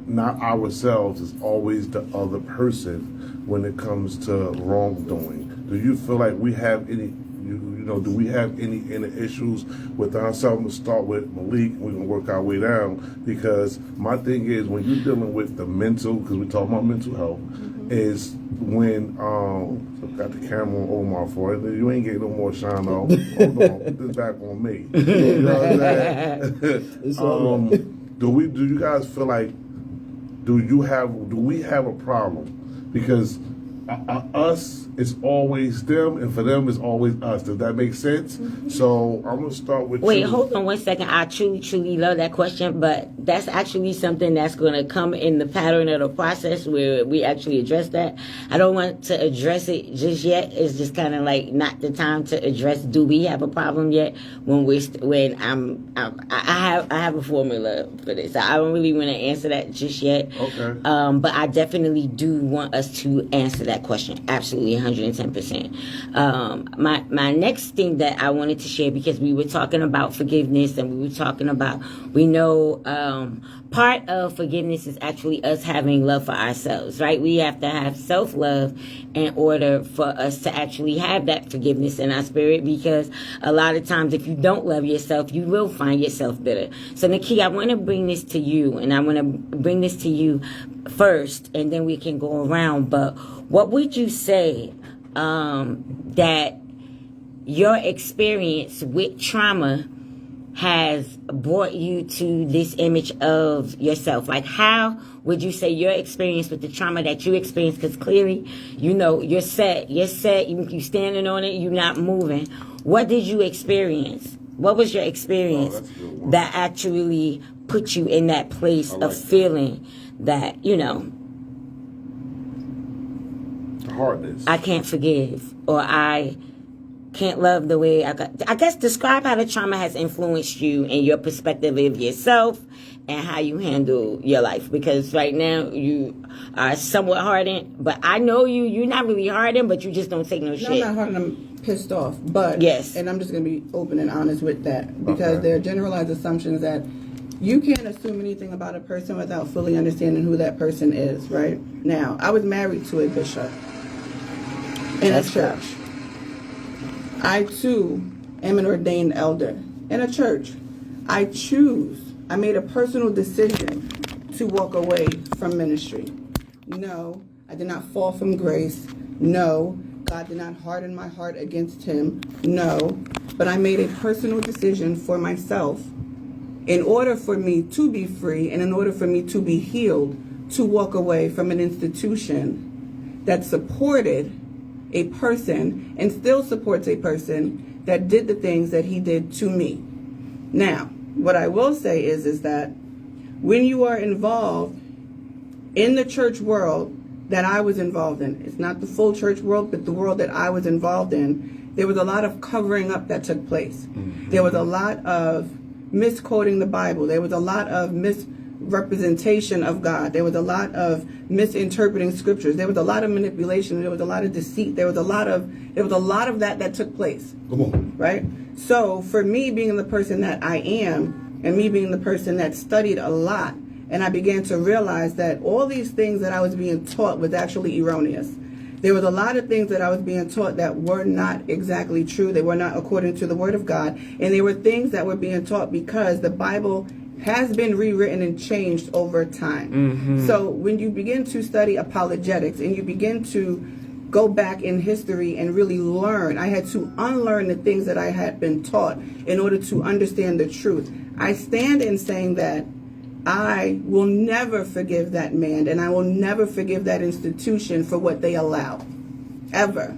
not ourselves, it's always the other person when it comes to wrongdoing. Do you feel like we have any, do we have any inner issues with ourselves? We'll start with Malik, we're going to work our way down, because my thing is, when you're dealing with the mental, because we're talking about mental health, is when, got the camera on Omar for it, you ain't getting no more shine off. Hold on, put this back on me. You know what I'm saying? Do you guys feel like, do we have a problem? Because us is always them, and for them it's always us. Does that make sense? So I'm gonna start with Wait, you. hold on 1 second. I truly love that question, but that's actually something that's going to come in the pattern of the process where we actually address that. I don't want to address it just yet. It's just kind of like not the time to address. Do we have a problem yet? I have a formula for this. I don't really want to answer that just yet. Okay. But I definitely do want us to answer that question. Absolutely, 110%. My next thing that I wanted to share, because we were talking about forgiveness, and we were talking about, we know part of forgiveness is actually us having love for ourselves, right? We have to have self-love in order for us to actually have that forgiveness in our spirit, because a lot of times if you don't love yourself, you will find yourself bitter. So Nikia, I want to bring this to you, and I want to bring this to you first, and then we can go around. But what would you say that your experience with trauma has brought you to this image of yourself? Like, how would you say your experience with the trauma that you experienced, because clearly, you're set, you standing on it, you're not moving. What did you experience? What was your experience that actually put you in that place of feeling that, Hardness. I can't forgive, or I can't love the way I guess describe how the trauma has influenced you and your perspective of yourself and how you handle your life, because right now you are somewhat hardened, but I know you're not really hardened, but you just don't take no shit. I'm not hardened, I'm pissed off, but yes, and I'm just going to be open and honest with that, because there are generalized assumptions that you can't assume anything about a person without fully understanding who that person is. Right now, I was married to a bishop in a church. I too am an ordained elder in a church. I made a personal decision to walk away from ministry. No, I did not fall from grace. No, God did not harden my heart against him. No. But I made a personal decision for myself in order for me to be free and in order for me to be healed, to walk away from an institution that supported a person and still supports a person that did the things that he did to me. Now, what I will say is that when you are involved in the church world that I was involved in, it's not the full church world, but the world that I was involved in, there was a lot of covering up that took place. There was a lot of misquoting the Bible. There was a lot of misrepresentation of God. There was a lot of misinterpreting scriptures. There was a lot of manipulation. There was a lot of deceit. There was a lot of that took place. Come on. Right? So for me being the person that I am, and me being the person that studied a lot, and I began to realize that all these things that I was being taught was actually erroneous. There was a lot of things that I was being taught that were not exactly true. They were not according to the Word of God. And there were things that were being taught because the Bible has been rewritten and changed over time. So when you begin to study apologetics and you begin to go back in history and really learn, I had to unlearn the things that I had been taught in order to understand the truth. I stand in saying that I will never forgive that man, and I will never forgive that institution for what they allow, ever.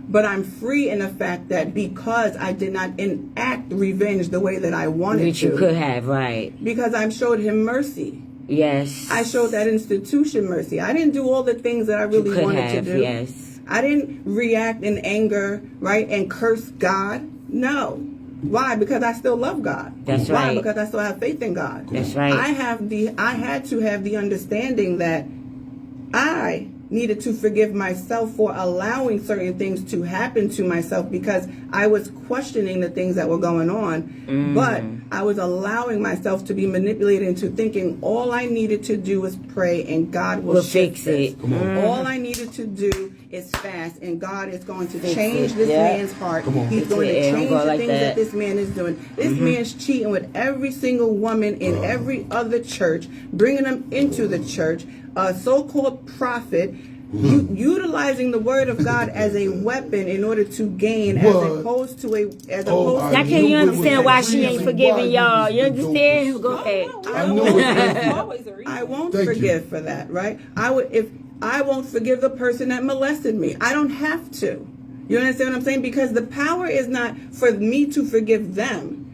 But I'm free in the fact that because I did not enact revenge the way that I wanted Which to. you could have, right. Because I showed him mercy. Yes. I showed that institution mercy. I didn't do all the things that I really wanted to do. Yes. I didn't react in anger, right, and curse God. No. Why? Because I still love God. That's Why? right. Because I still have faith in God. That's right. I had to have the understanding that I needed to forgive myself for allowing certain things to happen to myself because I was questioning the things that were going on, but I was allowing myself to be manipulated into thinking all I needed to do was pray and God will fix it. All I needed to do is fast and God is going to change this man's heart. He's going to change the things that this man is doing. This man's cheating with every single woman in every other church, bringing them into the church. A so-called prophet utilizing the word of God as a weapon in order to gain, as opposed to Now can you understand why she ain't forgiving y'all? You understand? Go ahead. I won't forgive for that, right? I won't forgive the person that molested me. I don't have to. You understand what I'm saying? Because the power is not for me to forgive them.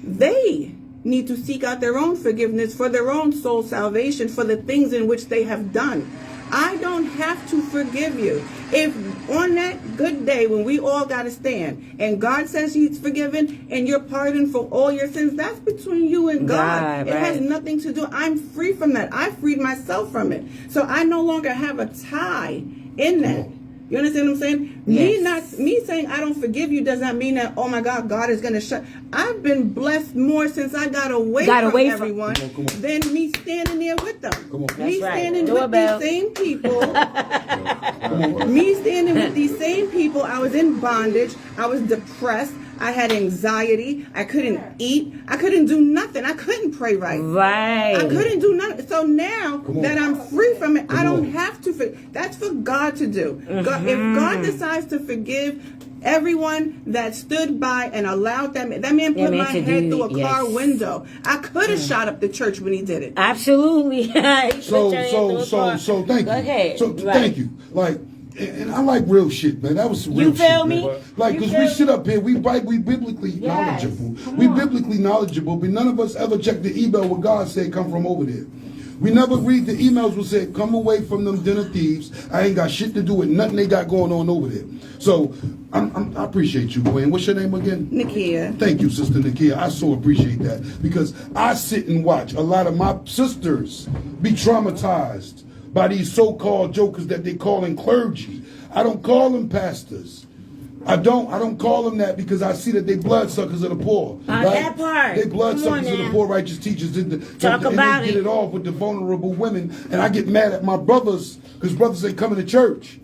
They need to seek out their own forgiveness for their own soul salvation for the things in which they have done. I don't have to forgive you. If on that good day when we all got to stand and God says he's forgiven and you're pardoned for all your sins, that's between you and God. It has nothing to do. I'm free from that. I freed myself from it. So I no longer have a tie in that. You understand what I'm saying? Yes. Me saying I don't forgive you does not mean that, oh my God, God is going to shut. I've been blessed more since I got away from everyone than me standing there with them. Me standing with these same people. Me standing with these same people. I was in bondage. I was depressed. I had anxiety. I couldn't eat. I couldn't do nothing. I couldn't pray right. Right. I couldn't do nothing. So now that I'm free from it, I don't have to. That's for God to do. God, if God decides to forgive everyone that stood by and allowed that man put my head through a car window. I could have shot up the church when he did it. Absolutely. So thank you. Go ahead. So thank you. Like, and I like real shit, man. That was some real shit. You feel me? Man. Like, because we sit up here, we biblically knowledgeable. We biblically knowledgeable, but none of us ever check the email where God said come from over there. We never read the emails that said come away from them den of thieves. I ain't got shit to do with nothing they got going on over there. So I appreciate you, Gwen. What's your name again? Nikia. Thank you, Sister Nikia. I so appreciate that because I sit and watch a lot of my sisters be traumatized by these so-called jokers that they calling clergy. I don't call them pastors. I don't call them that because I see that they bloodsuckers of the poor. Right? That part. They bloodsuckers of the poor righteous teachers. Talk about it. They get it off with the vulnerable women. And I get mad at my brothers because brothers ain't coming to church.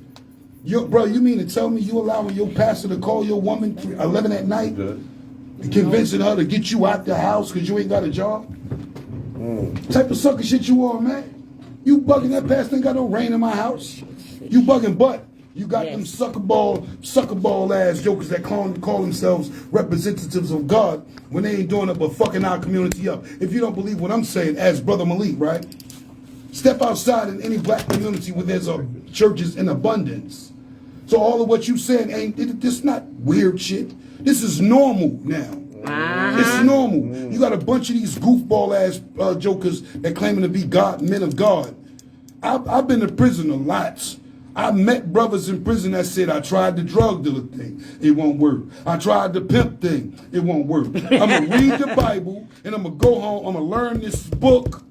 Bro, you mean to tell me you allowing your pastor to call your woman 11 at night? And convincing her to get you out the house because you ain't got a job? Type of sucker shit you are, man. You bugging that pastor ain't got no rain in my house. You bugging, but You got them suckerball ass jokers that call themselves representatives of God when they ain't doing it but fucking our community up. If you don't believe what I'm saying, as Brother Malik, right? Step outside in any black community where there's churches in abundance. So all of what you saying this not weird shit. This is normal now. It's normal. You got a bunch of these goofball ass jokers that claiming to be men of God. I've been to prison a lot. I met brothers in prison that said, I tried the drug dealer thing, it won't work. I tried the pimp thing, it won't work. I'm going to read the Bible, and I'm going to go home, I'm going to learn this book,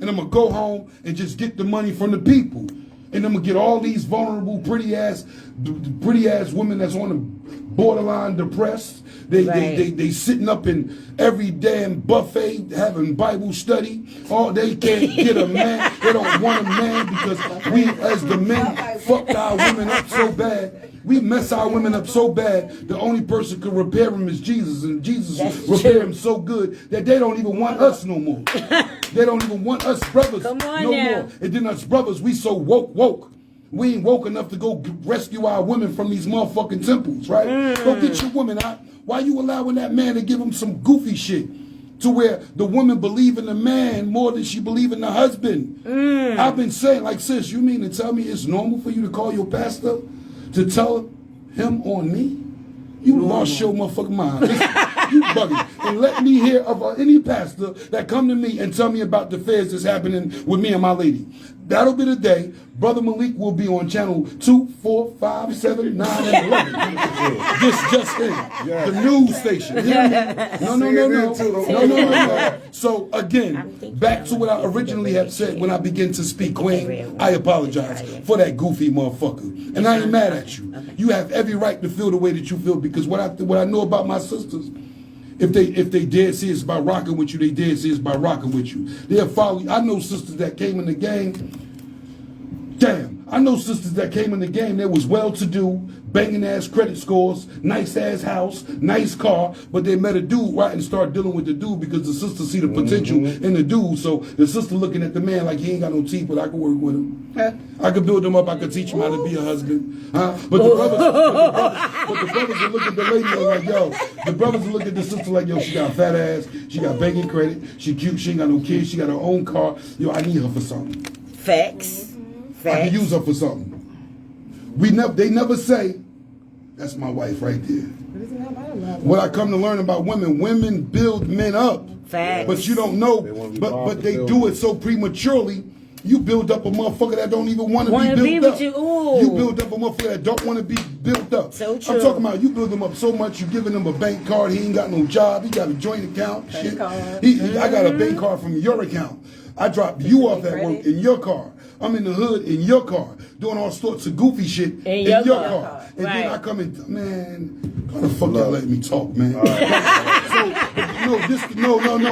and I'm going to go home and just get the money from the people. And I'm going to get all these vulnerable, pretty ass women that's on the borderline depressed. They sitting up in every damn buffet having Bible study. They can't get a man. They don't want a man because we, as the men, fucked our women up so bad. We mess our women up so bad, the only person who can repair them is Jesus. And Jesus repaired them so good that they don't even want us no more. They don't even want us brothers no more. And then us brothers, we so woke. We ain't woke enough to go rescue our women from these motherfucking temples, right? Go get your woman out. Why you allowing that man to give him some goofy shit to where the woman believe in the man more than she believe in the husband? I've been saying, like, sis, you mean to tell me it's normal for you to call your pastor to tell him on me? You lost your motherfucking mind. You bugging. And let me hear of any pastor that come to me and tell me about the affairs that's happening with me and my lady. That'll be the day Brother Malik will be on channel 2, 4, 5, 7, 9, and 11. This just in. The news station. No. So again, back to what I originally had said when I began to speak, Queen. I apologize for that goofy motherfucker. And I ain't mad at you. You have every right to feel the way that you feel, because what I know about my sisters, if they dead serious about rocking with you, they dead serious about rocking with you. They'll follow you. I know sisters that came in the game. I know sisters that came in the game that was well-to-do, banging ass credit scores, nice ass house, nice car, but they met a dude, right, and start dealing with the dude because the sister see the potential in the dude. So the sister looking at the man like he ain't got no teeth, but I can work with him. I could build him up. I could teach him how to be a husband. But the brothers will look at the lady and like, yo. The brothers will look at the sister like, yo, she got a fat ass, she got banking credit, she cute, she ain't got no kids, she got her own car. Yo, I need her for something. Facts. I can use her for something. They never say, that's my wife right there. What I come to learn about women build men up. Facts. But you don't know, but they do it so prematurely. You build up a motherfucker that don't even want to be built up. You build up a motherfucker that don't want to be built up. So true. I'm talking about you build him up so much, you giving him a bank card, he ain't got no job, he got a joint account. Shit. I got a bank card from your account. I dropped you off at work in your car. I'm in the hood in your car, doing all sorts of goofy shit in your car. And then I come in, man, how the fuck y'all letting me talk, man? No,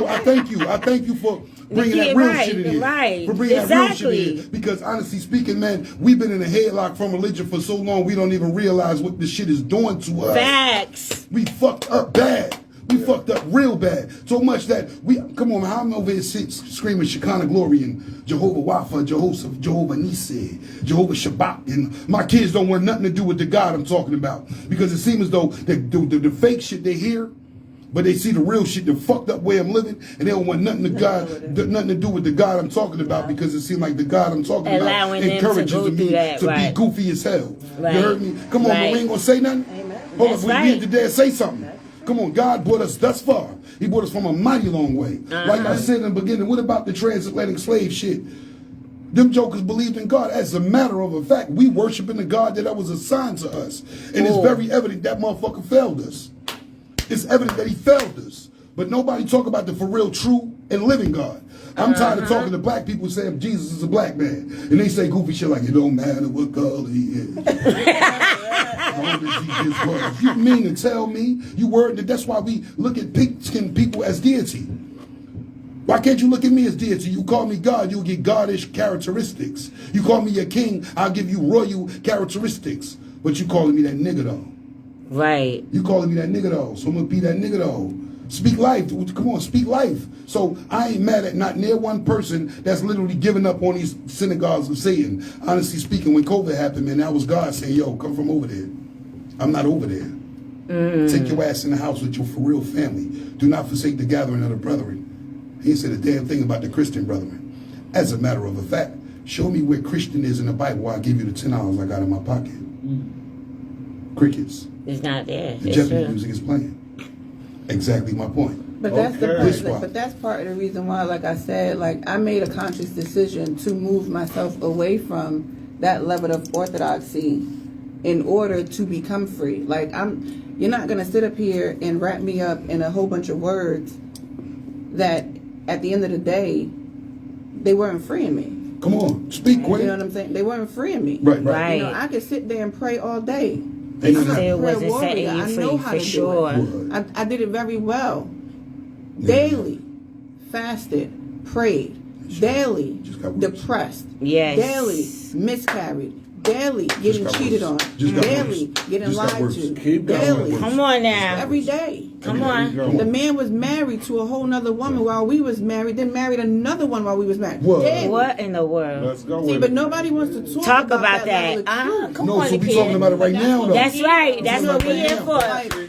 I thank you. I thank you for bringing that real shit in here. For bringing that real shit in here. Because honestly speaking, man, we've been in a headlock from religion for so long, we don't even realize what this shit is doing to us. Facts. We fucked up bad. We fucked up real bad. So much that come on, man, I'm over here screaming Shekinah glory and Jehovah Rapha, Jehovah Nisi, Jehovah Shabbat. And my kids don't want nothing to do with the God I'm talking about. Because it seems as though the fake shit they hear, but they see the real shit, the fucked up way I'm living, and they don't want nothing to do with the God I'm talking about, because it seems like the God I'm talking about encourages me to be goofy as hell. Right. You heard me? Come on, man, we ain't gonna say nothing? Amen. Hold on, we need to dare say something. Come on, God brought us thus far. He brought us from a mighty long way. Like I said in the beginning, what about the transatlantic slave shit? Them jokers believed in God. As a matter of fact, we worshiping the God that was assigned to us. And it's very evident that motherfucker failed us. It's evident that he failed us. But nobody talk about the for real, true, and living God. I'm tired of talking to black people saying Jesus is a black man. And they say goofy shit like, it don't matter what color he is. You mean to tell me you were that? That's why we look at pink-skinned people as deity. Why can't you look at me as deity? You call me God, you'll get goddish characteristics. You call me a king, I'll give you royal characteristics. But you calling me that nigga though. Right. You calling me that nigga though, so I'm gonna be that nigga though. Speak life. Come on, speak life. So I ain't mad at not near one person that's literally giving up on these synagogues of Satan. Honestly speaking, when COVID happened, man, that was God saying, yo, come from over there. I'm not over there. Take your ass in the house with your for real family. Do not forsake the gathering of the brethren. He said a damn thing about the Christian brethren. As a matter of fact, show me where Christian is in the Bible. I'll give you the $10 I got in my pocket. Crickets. It's not there. The Jeopardy music is playing. Exactly my point. But that's the This part. why. But that's part of the reason why, like I said, like I made a conscious decision to move myself away from that level of orthodoxy in order to become free. Like you're not gonna sit up here and wrap me up in a whole bunch of words that, at the end of the day, they weren't freeing me. Come on, speak quick. You know what I'm saying? They weren't freeing me. Right. You know, I could sit there and pray all day. It I'm a still prayer wasn't setting warrior. you I know free how for to sure. do it. I did it very well. Daily, fasted, prayed. Daily, Just got worse. depressed. Yes. Daily, miscarried. Daily, getting got cheated worse. on. Just got Daily, worse. getting Just got lied worse. to. Keep going. Daily, Come on now. every day. Come on. The man was married to a whole nother woman while we was married, then married another one while we was married. What? Daily. What in the world? Let's go See, with but it. nobody wants to Talk about level that. of truth. Come No, on, so we Nikia. talking about it right now, though. That's right. That's what we Right here now. for.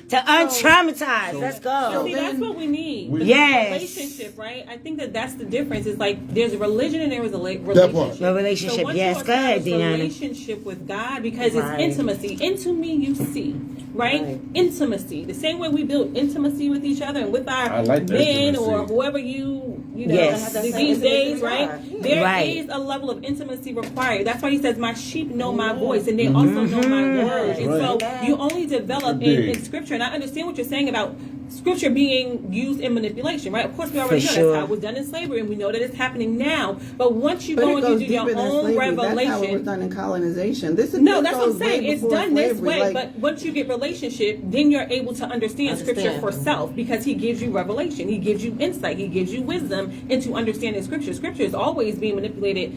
To untraumatize. Let's go. See, that's what we need. Yes. Relationship, right? I think that's the difference. It's like there's a religion and there is a part. relationship. The relationship, So once yes. you Go ahead, establish a Denayana. relationship with God, because Right. it's intimacy. Into me, you see, right? Intimacy. The same way we build intimacy with each other and with I our like that men intimacy. or whoever you know, Yes. these days, right? There Right. is a level of intimacy required. That's why he says, "My sheep know my voice, and they also know my word." And so you only develop in Scripture. And I understand what you're saying about Scripture being used in manipulation, right? Of course, we already For know sure. that's how it was done in slavery, and we know that it's happening now. But once you But go it and goes you do your deeper than own slavery. That's how it was revelation. done in colonization. This is No, this that's what I'm goes way saying. It's before done this slavery. way, Like, but once you get relationship, then you're able to understand Scripture Understand. for self, because He gives you revelation, He gives you insight, He gives you wisdom into understanding Scripture. Scripture is always being manipulated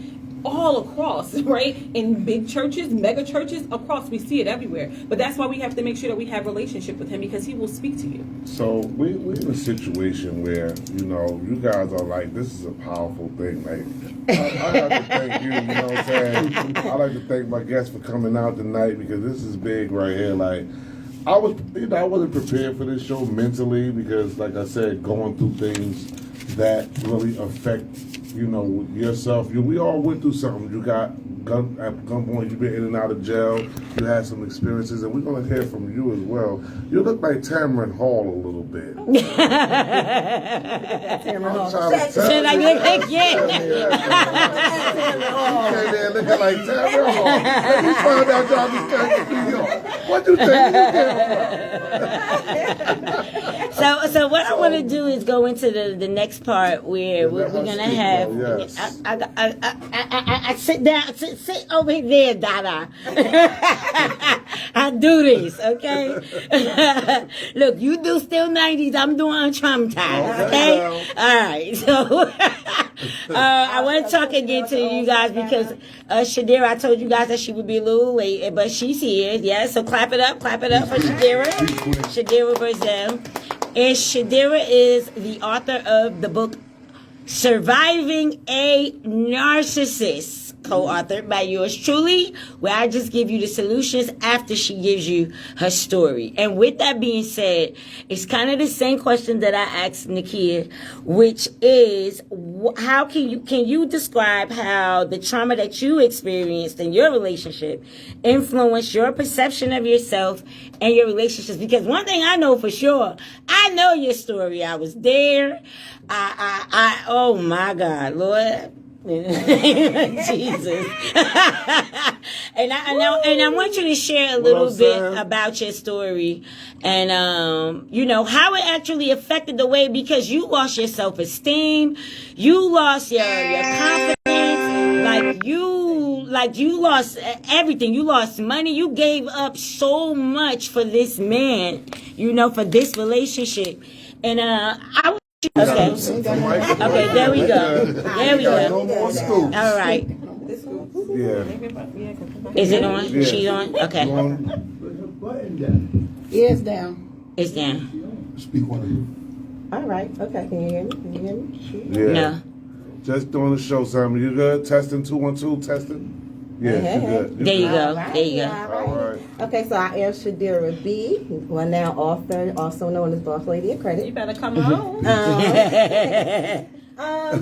all across, right? In big churches, mega churches, across, we see it everywhere. But that's why we have to make sure that we have relationship with Him, because He will speak to you. So we're in a situation where, you know, you guys are like, this is a powerful thing. Like, I like to thank you, you know what I'm saying? I like to thank my guests for coming out tonight, because this is big right here. Like, I wasn't prepared for this show mentally, because, like I said, going through things that really affect, you know, yourself. We all went through something. You got at gunpoint. You've been in and out of jail. You had some experiences, and we're going to hear from you as well. You look like Tamron Hall a little bit. Should I look like You came there looking like Tamron Hall. Let me find out y'all just came to New York. What you think So what I want to do is go into the next part where we're let her gonna speak, have. though, yes. I sit down, sit over there, Dadah. I do this, okay? Look, you do still 90s. I'm doing untraumatized, okay? All right. So I want to talk again to you guys because Shadira, I told you guys that she would be a little late, but she's here. Yeah. So clap it up for Shadira. Shadira Brazil. And Shadira is the author of the book Surviving a Narcissist, co-authored by yours truly, where I just give you the solutions after she gives you her story. And with that being said, it's kind of the same question that I asked Nikia, which is, how can you describe how the trauma that you experienced in your relationship influenced your perception of yourself and your relationships? Because one thing I know for sure, I know your story. I was there. Oh my God, Lord. Jesus. and I want you to share a little bit about your story and you know how it actually affected the way, because you lost your self-esteem, you lost your confidence, you lost everything. You lost money. You gave up so much for this man, you know, for this relationship. And Okay, there we go. There we go. No more scoops. All right. Yeah. Is it on? Yeah. She's on? Okay. Ears down. It's down. Speak one of you. All right. Okay. Can you hear me? Can you hear me? Yeah. No. Just doing the show, Simon. You good? Testing 212. Testing. Yeah, Hey, you hey. good. You There you good. go. All right, There you go. all All right. Okay, so I am Shadira B, one now author, also known as Boss Lady of You Credit. better come on.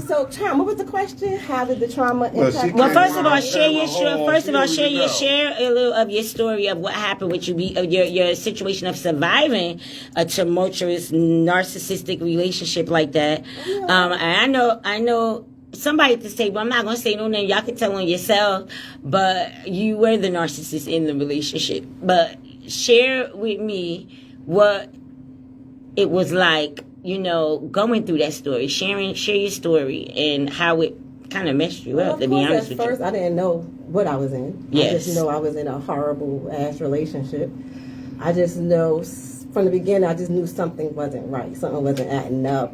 So trauma. What was the question? How did the trauma Well, impact? she Well, can't first of all, Tell share the your whole share a little of your story of what happened with you, your situation of surviving a tumultuous narcissistic relationship like that. And I know somebody at this table. I'm not gonna say no name. Y'all can tell on yourself, but you were the narcissist in the relationship. But share with me what it was like, going through that story, share your story and how it kind of messed you up, to be honest with at first you. I didn't know what I was in. Yes. I just know I was in a horrible ass relationship. I just know from the beginning I just knew something wasn't right. Something wasn't adding up.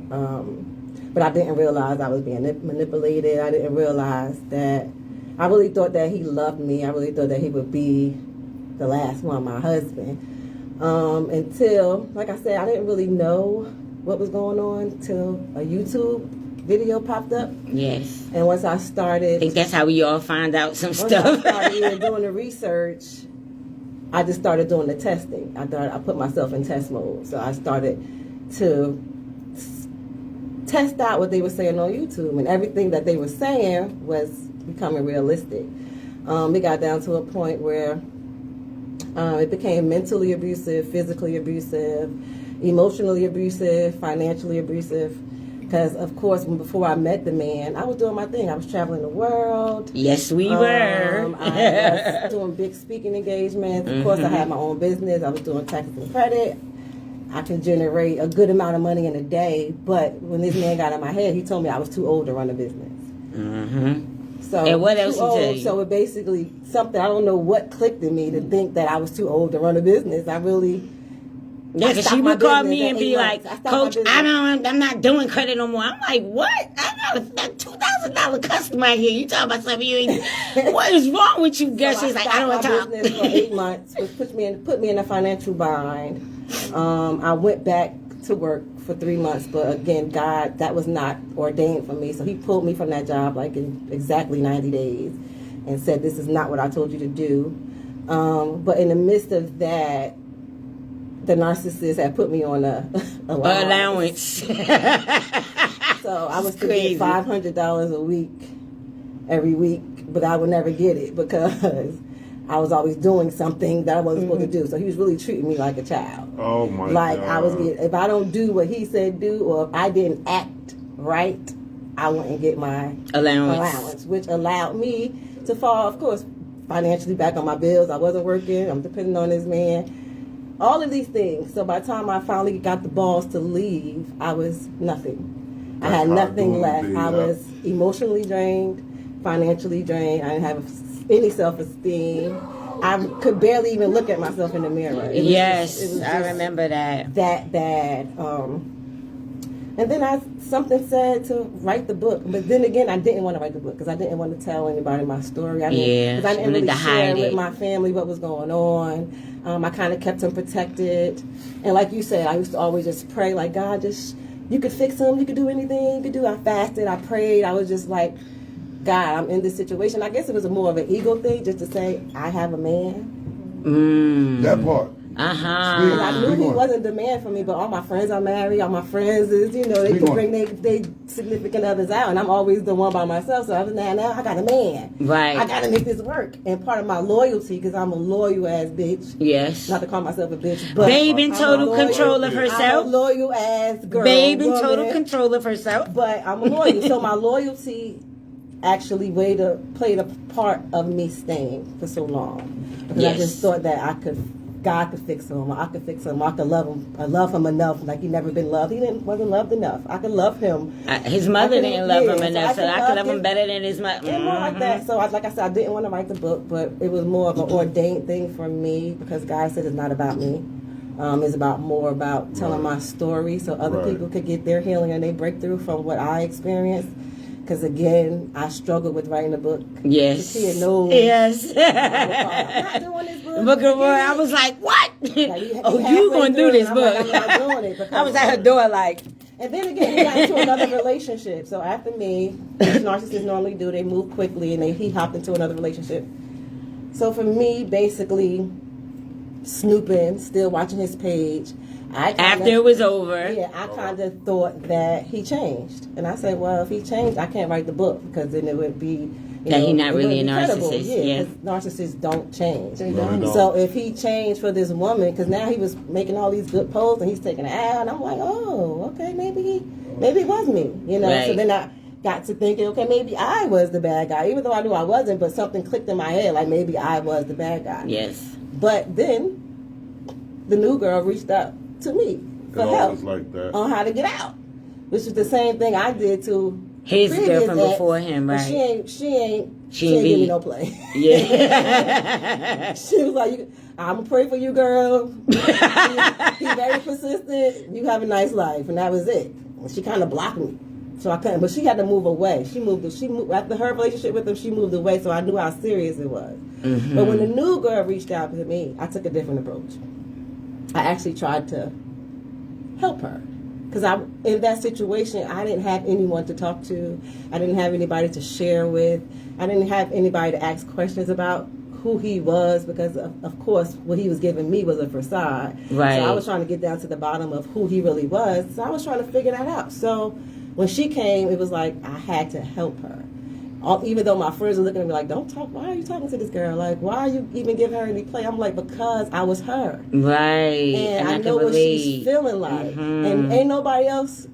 But I didn't realize I was being manipulated. I didn't realize that I really thought that he loved me. I really thought that he would be the last one, my husband. Until, like I said, I didn't really know what was going on till a YouTube video popped up. Yes. And once I I started, think that's how we all find out some once I stuff. started doing the research, I just started doing the testing. I put myself in test mode. So I started to test out what they were saying on YouTube, and everything that they were saying was becoming realistic. It got down to a point where it became mentally abusive, physically abusive, emotionally abusive, financially abusive. Because, of course, before I met the man, I was doing my thing. I was traveling the world. Yes, we were. I was doing big speaking engagements. Of course, I had my own business. I was doing taxes and credit. I can generate a good amount of money in a day. But when this man got in my head, he told me I was too old to run a business. Mm-hmm. So, and what else too he tell old, you? so it basically, something, I don't know what clicked in me to think that I was too old to run a business. I really... Yeah, because she would call me and be like, Coach, I'm I'm not doing credit no more. I'm like, what? I got a $2,000 customer out here. You talking about something you ain't... What is wrong with you, girl? She's like, I don't want to talk. business for 8 months, which put me in a financial bind. I went back to work for 3 months, but again, God, that was not ordained for me. So he pulled me from that job like in exactly 90 days and said, this is not what I told you to do. But in the midst of that, the narcissist had put me on a allowance. So I was to get $500 a week every week, but I would never get it because I was always doing something that I wasn't supposed to do. So he was really treating me like a child. Oh my like God. I was getting, if I don't do what he said do, or if I didn't act right, I wouldn't get my allowance, which allowed me to fall, of course, financially back on my bills. I wasn't working. I'm depending on this man. All of these things. So by the time I finally got the balls to leave, I was nothing. I had nothing left. I was emotionally drained, financially drained. I didn't have any self-esteem. I could barely even look at myself in the mirror. It was I remember that. That bad. And then something said to write the book. But then again, I didn't want to write the book because I didn't want to tell anybody my story. I didn't really share with my family what was going on. I kind of kept him protected. And like you said, I used to always just pray, like, God, you could fix him. You could do anything you could do. I fasted. I prayed. I was just like, God, I'm in this situation. I guess it was more of an ego thing just to say, I have a man. That part. And I knew he wasn't the man for me, but all my friends are married. All my friends is, they can bring their significant others out, and I'm always the one by myself. So I was now I got a man. Right. I got to make this work. And part of my loyalty, because I'm a loyal ass bitch. Yes. Not to call myself a bitch, but Babe in total control of herself. I'm a loyal ass girl. Babe in total control of herself. But I'm loyal, so my loyalty actually played a part of me staying for so long. Because I just thought that God could fix him. I could fix him. I could love him. I love him enough. Like he never been loved. He wasn't loved enough. I could love him. His mother didn't love him enough, so I could love him better than his mother. More like that. So like I said, I didn't want to write the book, but it was more of an ordained thing for me because God said it's not about me. It's more about telling my story so other people could get their healing and their breakthrough from what I experienced. Because again, I struggled with writing a book. Yes. Takiyah knows. Yes. I'm not doing this book. Book of War. I was like, what? Like, You gonna do this book? I'm not doing it. I was at her door like, And then again, he got into another relationship. So after me, as narcissists normally do, they move quickly and he hopped into another relationship. So for me, basically, snooping, still watching his page. After it was over. Yeah, I kind of thought that he changed. And I said, well, if he changed, I can't write the book because then it would be... That he's not really a credible. narcissist. Yeah, Yeah. 'cause narcissists don't change. They don't. So if he changed for this woman, because now he was making all these good posts and he's taking it out, and I'm like, oh, okay, maybe it was me, you know. Right. So then I got to thinking, okay, maybe I was the bad guy, even though I knew I wasn't. But something clicked in my head, like maybe I was the bad guy. Yes. But then the new girl reached out to me for help like that. on how to get out, which is the same thing I did to His previous girlfriend ex, before him, but right? She ain't give me no play. Yeah. She was like, I'm gonna pray for you, girl. He's very persistent. You have a nice life, and that was it. And she kind of blocked me, so I couldn't. But she had to move away. She moved after her relationship with him. She moved away, so I knew how serious it was. Mm-hmm. But when the new girl reached out to me, I took a different approach. I actually tried to help her. Because in that situation, I didn't have anyone to talk to. I didn't have anybody to share with. I didn't have anybody to ask questions about who he was because, of course, what he was giving me was a facade. Right. So I was trying to get down to the bottom of who he really was. So I was trying to figure that out. So when she came, it was like I had to help her. Even though my friends were looking at me like, don't talk, why are you talking to this girl? Like, why are you even giving her any play? I'm like, because I was her. Right. And I know what she's feeling like. Mm-hmm. And ain't nobody else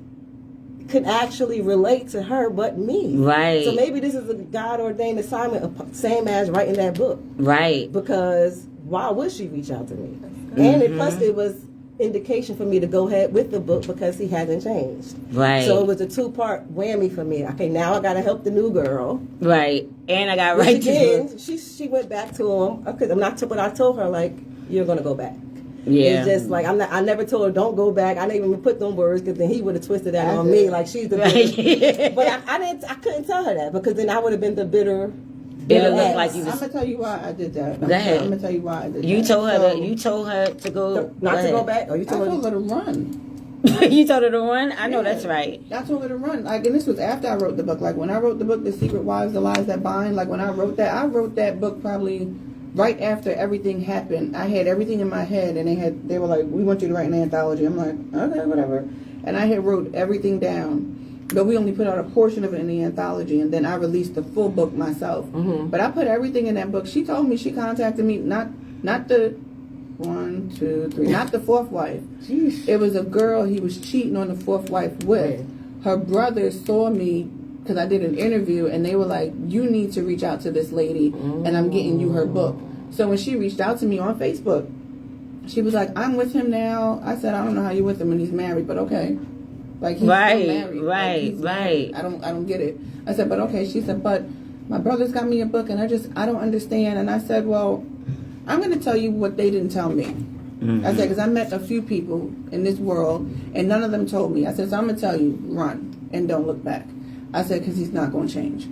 could actually relate to her but me. Right. So maybe this is a God-ordained assignment, same as writing that book. Right. Because why would she reach out to me? And plus it was indication for me to go ahead with the book because he hasn't changed. Right. So it was a two-part whammy for me. Okay, now I got to help the new girl. Right. And I got Which right again, to she went back to him because but I told her like, you're gonna go back. Yeah. It's just like I never told her don't go back. I didn't even put them words because then he would have twisted that on me like she's the bitter. But I couldn't tell her that because then I would have been the bitter. It looked like you I'm was. gonna tell you why I did that. Go ahead. I'm gonna tell you why I did You that. told her. So, You told her to go. Not to go ahead. back, or you I told told her. her to run. You told her to run. I know that's right. I told her to run. Like, and this was after I wrote the book. Like when I wrote the book, The Secret Wives, The Lies That Bind. Like when I wrote that book probably right after everything happened. I had everything in my head, and they were like, "We want you to write an anthology." I'm like, "Okay, whatever." And I had wrote everything down. But we only put out a portion of it in the anthology, and then I released the full book myself. Mm-hmm. But I put everything in that book. She told me, she contacted me, not the 1, 2, 3, not the fourth wife. Jeez. It was a girl he was cheating on the fourth wife with. Her brother saw me because I did an interview, and they were like, you need to reach out to this lady, and I'm getting you her book. So when she reached out to me on Facebook, she was like, I'm with him now. I said, I don't know how you're with him, and he's married, but okay. Like he's still married. Right. I don't get it. I said, but okay. She said, but my brother's got me a book, and I don't understand. And I said, well, I'm going to tell you what they didn't tell me. Mm-hmm. I said, because I met a few people in this world, and none of them told me. I said, so I'm going to tell you, run and don't look back. I said, because he's not going to change.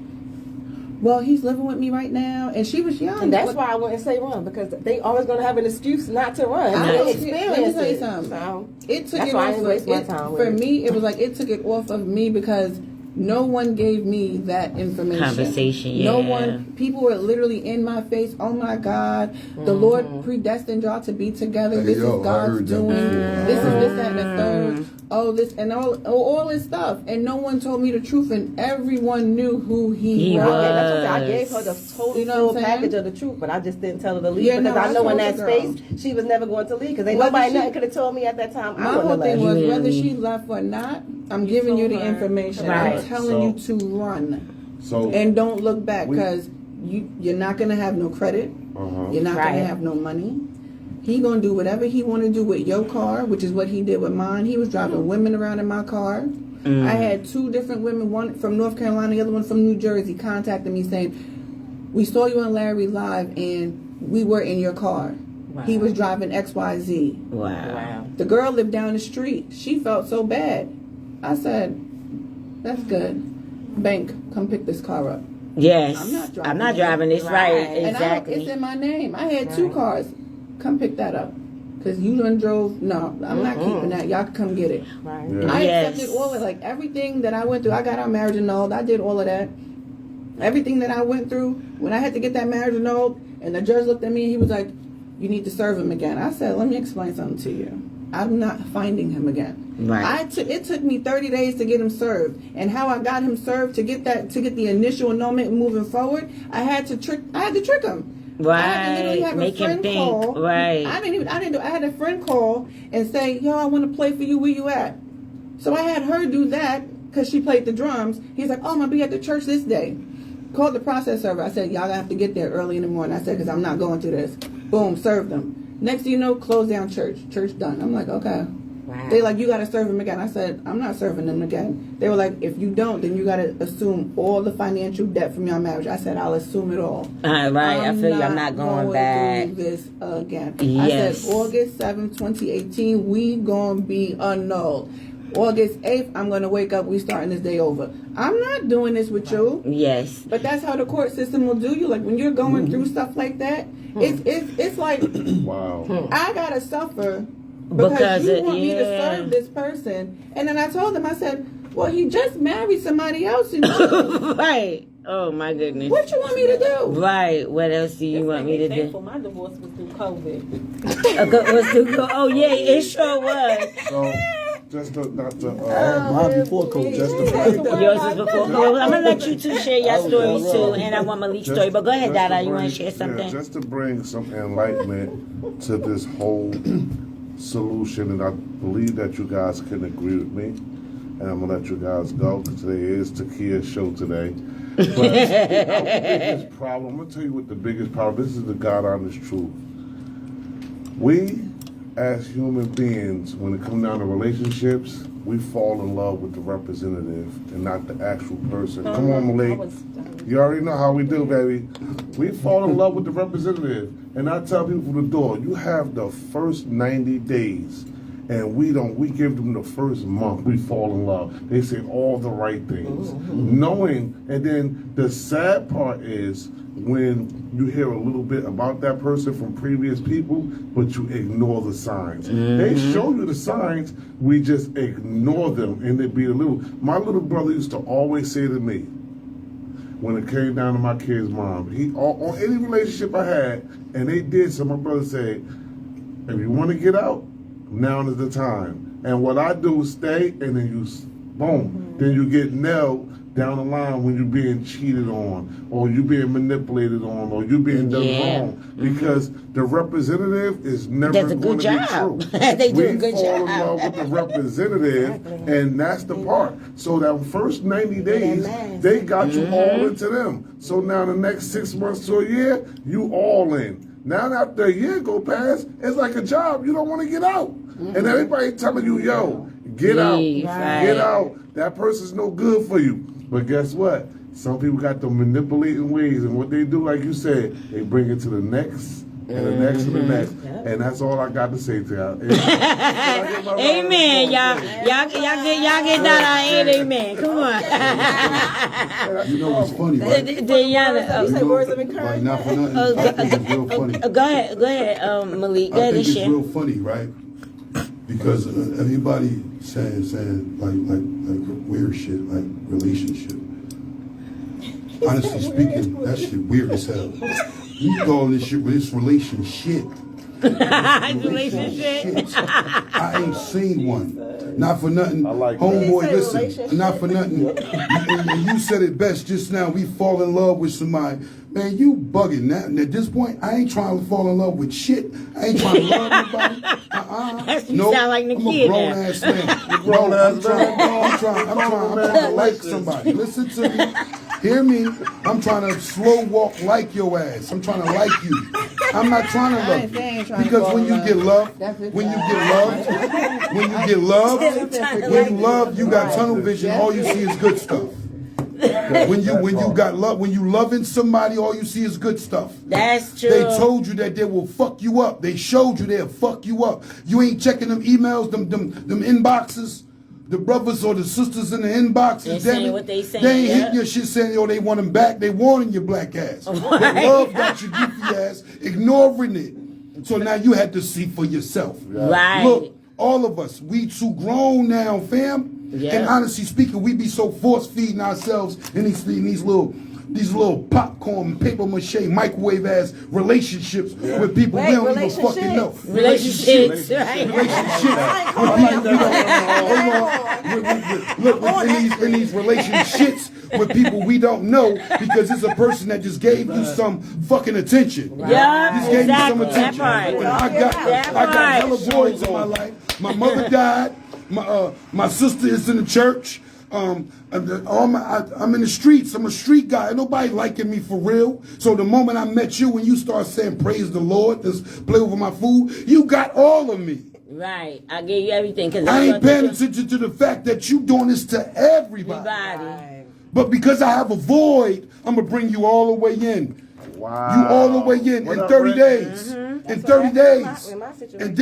Well, he's living with me right now, and she was young. And that's why I wouldn't say run, because they always going to have an excuse not to run. I didn't experience Let me tell you it. something. So, It took that's it why I off didn't waste my time with for it. me, it was like it took it off of me because no one gave me that information. Conversation, No yeah. one, people were literally in my face. Oh my God, the Lord predestined y'all to be together. Hey, This yo, is I God's heard that doing. before. This is this, that, and the third. Oh, this and all this stuff. And no one told me the truth, and everyone knew who he was. Okay, that's what I gave her the total You know what I'm saying? package of the truth, but I just didn't tell her to leave Yeah, because no, I I know in told that the girl. space she was never going to leave because ain't Whether nobody she- nothing could have told me at that time. My I wouldn't whole have thing left. was whether she left or not, I'm giving you the told her. information. Right. I'm telling you to run. So And don't look back because you're not going to have no credit. You're not going Right. to have no money. He going to do whatever he want to do with your car, which is what he did with mine. He was driving women around in my car. I had 2 different women, one from North Carolina, the other one from New Jersey, contacted me saying, we saw you on Larry Live and we were in your car. Wow. He was driving XYZ. Wow. The girl lived down the street. She felt so bad. I said, that's good. Bank, come pick this car up. Yes. I'm not driving this. Right. Right. And Exactly. it's in my name. I had 2 cars. Come pick that up. Because you done drove. No, I'm not keeping that. Y'all can come get it. Right. Yeah. I Yes. accepted all of it. Like everything that I went through. I got our marriage annulled. I did all of that. Everything that I went through, when I had to get that marriage annulled, and the judge looked at me and he was like, "You need to serve him again." I said, "Let me explain something to you. I'm not finding him again." Right. It took me 30 days to get him served, and how I got him served to get the initial annulment moving forward, I had to trick him. I had to literally Right. have Make a friend him think. call. Right. I had a friend call and say, "Yo, I want to play for you. Where you at?" So I had her do that because she played the drums. He's like, "Oh, I'm gonna be at the church this day." Called the process server. I said, "Y'all have to get there early in the morning." I said, "Because I'm not going to this." Boom, served them. Next thing you know, close down church. Church done. I'm like, okay. Wow. They like, "You got to serve him again." I said, "I'm not serving them again." They were like, "If you don't, then you got to assume all the financial debt from your marriage." I said, "I'll assume it all." Right. I feel you. I'm not going back. Through this again. Yes. I said, August 7th, 2018, we gonna be annulled. August 8th, I'm gonna wake up. We starting this day over. I'm not doing this with you. Yes. But that's how the court system will do you. Like when you're going through stuff like that, it's like Wow. I gotta suffer Because because you want me to yeah. serve this person. And then I told him, I said, "Well, he just married somebody else, and Right. Oh my goodness. what you want me to do?" Right. What else do you Just want make me to me do? thankful my divorce was through COVID. Oh yeah, it sure was. So, just to, not to, Mine before COVID. just to break, Yours is before. Well, I'm gonna let you two share your stories was too, all right. and I want Malik's just- story. But go ahead, just to Dadah. You want bring- to share something? Yeah, just to bring some enlightenment to this whole solution, and I believe that you guys can agree with me. And I'm gonna let you guys go because today is Takiyah's show today. But our biggest problem, I'm gonna tell you what the biggest problem. This is the God honest truth. We, as human beings, when it comes down to relationships, we fall in love with the representative and not the actual person. Come on, Malik. You already know how we do, baby. We fall in love with the representative. And I tell people from the door, you have the first 90 days. And we give them the first month, we fall in love. They say all the right things. Knowing, and then the sad part is when you hear a little bit about that person from previous people, but you ignore the signs. They show you the signs, we just ignore them, and they be a little. My little brother used to always say to me, when it came down to my kid's mom, on any relationship I had, and they did so, my brother said, "If you want to get out, now is the time." And what I do is stay, and then you, boom, then you get nailed down the line when you're being cheated on, or you're being manipulated on, or you're being done wrong. Because the representative is never Does a going good to be job. true. They do a good We fall in job. love with the representative, and that's the part. So that first 90 days, they got you all into them. So now the next 6 months to a year, you all in. Now after a year go past, it's like a job. You don't want to get out. And everybody telling you, "Yo, get out. Right. Get out. That person's no good for you." But guess what? Some people got the manipulating ways, and what they do, like you said, they bring it to the next, and the next, and the next. And that's all I got to say to y'all. Amen, y'all. Y'all get Dadah and amen. Come on. You know what's funny, right? Denayana. You say words of Right, encouragement. not for nothing. I think it's real funny. Go ahead, Malik. Go I ahead and think it's share. real funny, right? Because everybody saying like weird shit, like relationship. Honestly speaking, that shit weird as hell. You call this shit relationship. Relationship. I ain't seen one. Not for nothing. I like that. Homeboy, He said listen. relationship. Not for nothing. And you said it best just now. We fall in love with somebody. Man, you bugging that. And at this point, I ain't trying to fall in love with shit. I ain't trying to love nobody. You Nope. sound like I'm a Nikia grown now. ass man. grown-ass I'm trying to like somebody. Listen to me. Hear me. I'm trying to slow walk like your ass. I'm trying to like you. I'm not trying to I love ain't you. saying trying to Because fall when in you love. get love, That's it. when you get love, you got tunnel vision. All you see is good stuff. When you got love, when you loving somebody, all you see is good stuff. That's true. They told you that they will fuck you up. They showed you they'll fuck you up. You ain't checking them emails, them inboxes. The brothers or the sisters in the inboxes, They're damn saying it, what they saying, they ain't yeah. hitting your shit saying, "Yo, they want them back." They wanting your black ass. But love got your goofy ass ignoring it. So now you had to see for yourself. Right. Look, all of us, we too grown now, fam. Yeah. And honestly speaking, we be so force feeding ourselves in these little popcorn, paper mache, microwave ass relationships with people we don't even fucking know. Relationships, right. Look, in these relationships with people we don't know because it's a person that just gave you some fucking attention. Yeah, Just gave you some exactly. attention. That part. I got hella boys in my life. My mother died. My sister is in the church. I'm in the streets. I'm a street guy. Ain't nobody liking me for real. So the moment I met you, when you start saying praise the Lord, just play over my food, you got all of me. Right. I gave you everything. Cause I ain't paying attention to the fact that you doing this to everybody. But because I have a void, I'm going to bring you all the way in. Wow. You all the way in 30 days. In 30 days. And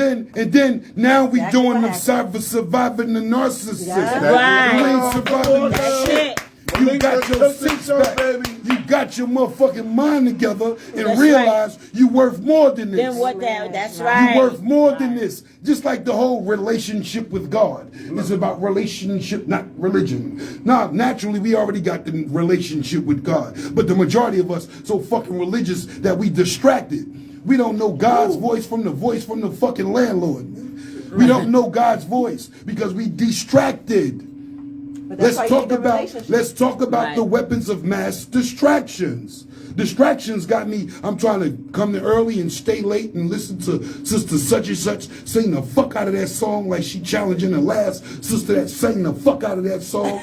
then now we doing the surviving the narcissist. Right. You ain't surviving that shit. You got your six pack. You got your motherfucking mind together and realize you worth more than this. Then what that's right. You worth more than this. Just like the whole relationship with God. It's about relationship, not religion. Now, naturally, we already got the relationship with God. But the majority of us so fucking religious that we distracted. We don't know God's voice from the fucking landlord. We don't know God's voice because we distracted. Let's talk about the weapons of mass distractions. Distractions got me. I'm trying to come in early and stay late and listen to Sister such and such sing the fuck out of that song like she challenging the last sister that sang the fuck out of that song.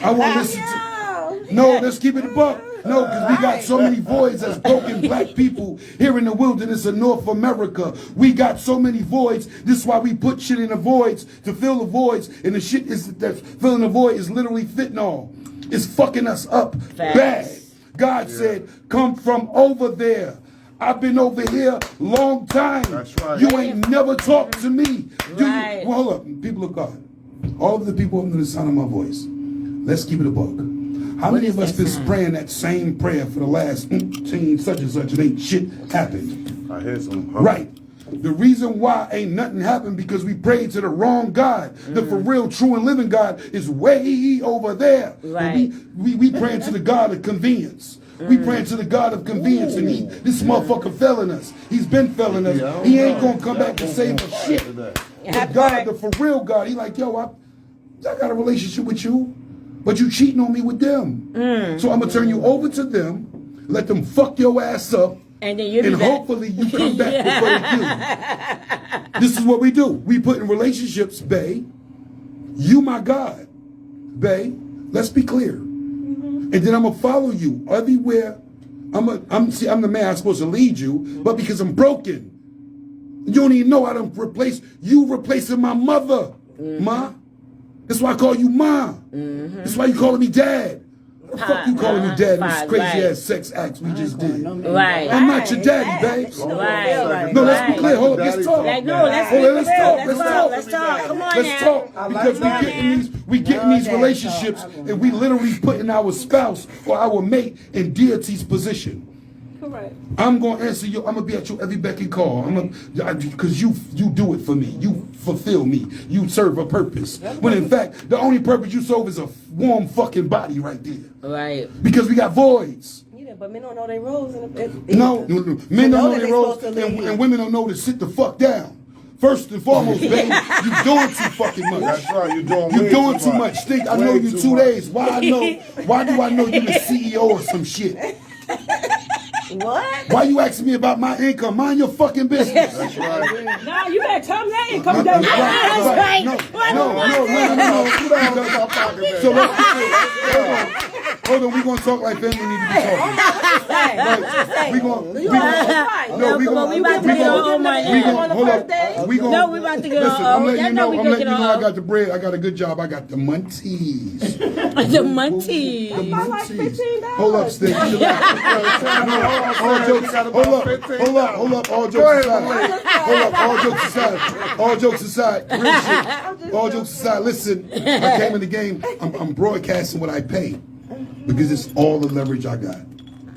I want to listen to. No, let's keep it a buck. No, because we got so many voids as broken black people here in the wilderness of North America. We got so many voids. This is why we put shit in the voids to fill the voids. And the shit that's filling the void is literally fentanyl. It's fucking us up bad. God said, come from over there. I've been over here long time. That's right. You ain't never talked to me. Right. Well, hold up, people of God. All of the people under the sound of my voice. Let's keep it a buck. How many of us been praying that same prayer for the last such and such and ain't shit happened? I hear some. Right. The reason why ain't nothing happened because we prayed to the wrong God. The for real, true, and living God is way over there. Right. We praying to the God of convenience. We praying to the God of convenience, and this motherfucker failing us. He's been failing us. He ain't gonna come back and save us shit. The God, the for real God, he like, yo, I got a relationship with you. But you cheating on me with them. So I'm going to turn you over to them, let them fuck your ass up, and hopefully you come back with what they do. This is what we do. We put in relationships, bae. You my God. Bae, let's be clear. And then I'm going to follow you everywhere. I'm the man I'm supposed to lead you, but because I'm broken, you don't even know how to replace you replacing my mother, Ma. That's why I call you Mom. That's why you calling me Dad. What the fuck you calling me Dad? This crazy ass sex acts we just did. Right. I'm not your daddy, babe. Right. No, let's be clear. Hold up, let's talk. Let's talk. Come on, let's talk. Because we get in these relationships and we literally putting our spouse or our mate in deity's position. Correct. I'm gonna answer you. I'm gonna be at your every beck and call. Because you do it for me. You fulfill me. You serve a purpose. When in fact, the only purpose you serve is a warm fucking body right there. Right. Because we got voids. Yeah, but men don't know their roles. No. Men don't know their roles, and women don't know to sit the fuck down. First and foremost, baby, you doing too fucking much. That's right, you're doing too much. Think I know you 2 days. Why do I know you the CEO or some shit? What? Why you asking me about my income? Mind your fucking business. That's right. No, you better tell them that income. That's right. No. So hold on, we gonna talk like family need to be talking. We about to get listen, I'm letting you know I got the bread. I got a good job. I got the munties. The munties. Hold up, Stick. All jokes aside. All jokes aside. Real shit. All jokes aside. Listen, I came in the game. I'm broadcasting what I pay because it's all the leverage I got.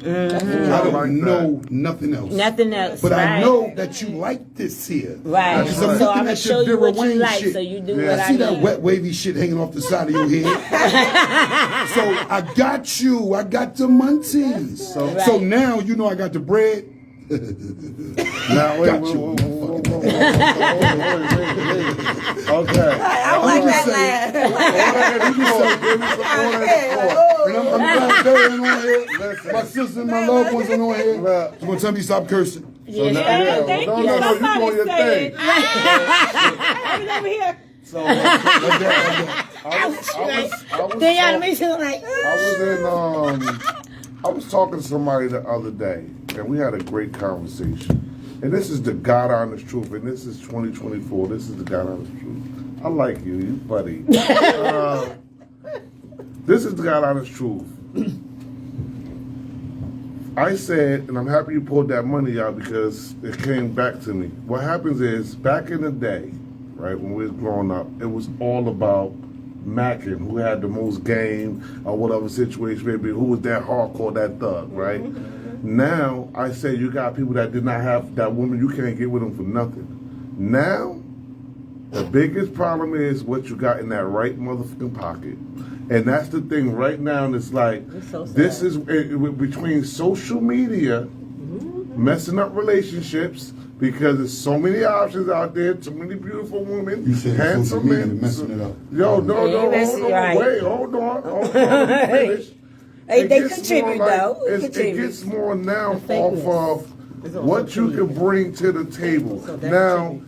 I don't know nothing else. Nothing else. But right. I know that you like this here. Right. Because So I'm I'm looking gonna at show your you Vera what you Wayne like, shit. so you do I what see I that need. wet wavy shit hanging off the side of your head. So I got you. I got the munchies. So now you know I got the bread. Now, wait. Okay. I like that laugh. And I'm glad they ain't on here. My sister and my loved ones ain't on here. You gonna tell me stop cursing? Yeah. Thank you. You Somebody doing your said thing. I was over here. So, I was talking to somebody the other day, and we had a great conversation. And this is the God honest truth, and this is 2024. This is the God honest truth. I like you, you buddy. This is the God honest truth. I said, and I'm happy you pulled that money out because it came back to me. What happens is, back in the day, right, when we was growing up, it was all about macking, who had the most game or whatever situation, maybe who was that hardcore, that thug, right? Now, I say you got people that did not have that woman, you can't get with them for nothing. Now, the biggest problem is what you got in that right motherfucking pocket. And that's the thing right now, and it's like, this is between social media, messing up relationships, because there's so many options out there, too many beautiful women, You said handsome social media men. messing it up. Yo, no, wait, hold on, let me finish. Hey, It they gets contribute more like- though. It gets more now off of what you can bring to the table. Now,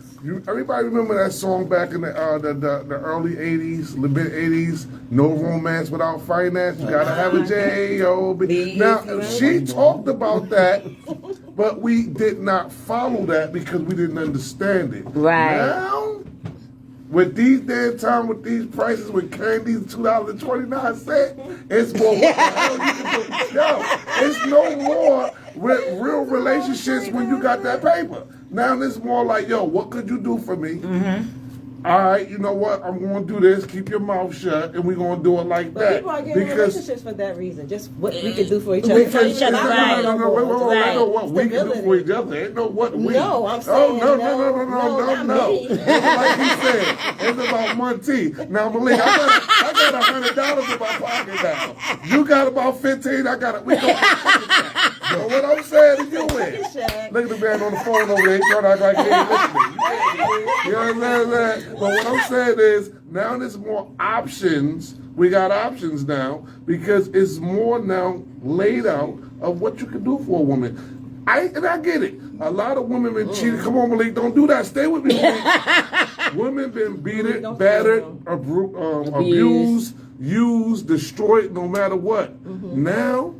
everybody remember that song back in the early '80s, the mid '80s? No romance without finance. You gotta have a J-O-B. Now, she talked about that, but we did not follow that because we didn't understand it. Right. Now, with these damn time, with these prices, with candies $2.29, it's more. What the hell you can do? Yo, it's no more real relationships when you got that paper. Now it's more like, yo, what could you do for me? All right, you know what? I'm going to do this. Keep your mouth shut, and we're going to do it like But that. people are getting in Because relationships for that reason. Just what we can do for each other. We for each other, right. no, wait, I know what we can do for each Stability. other. Ain't no what we. No, I'm saying no. not me. Like he said, it's about money. Now, Malik, I got $100 in my pocket now. You got about 15. I got it. We go. But what I'm saying is, you win. Look at the man on the phone over there. He trying to act like he ain't listening. You know what I'm saying? But what I'm saying is, now there's more options. We got options now because it's more now laid out of what you can do for a woman. I get it. A lot of women been cheated. Come on, Malik, don't do that. Stay with me, Malik. Women been beaten, battered, abused, used, destroyed, no matter what. Now,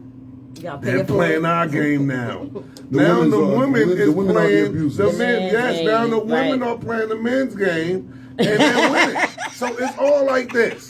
they're playing our game now. Now the women is playing the men. Yes, now the women are playing the men's game, and they're winning. So it's all like this.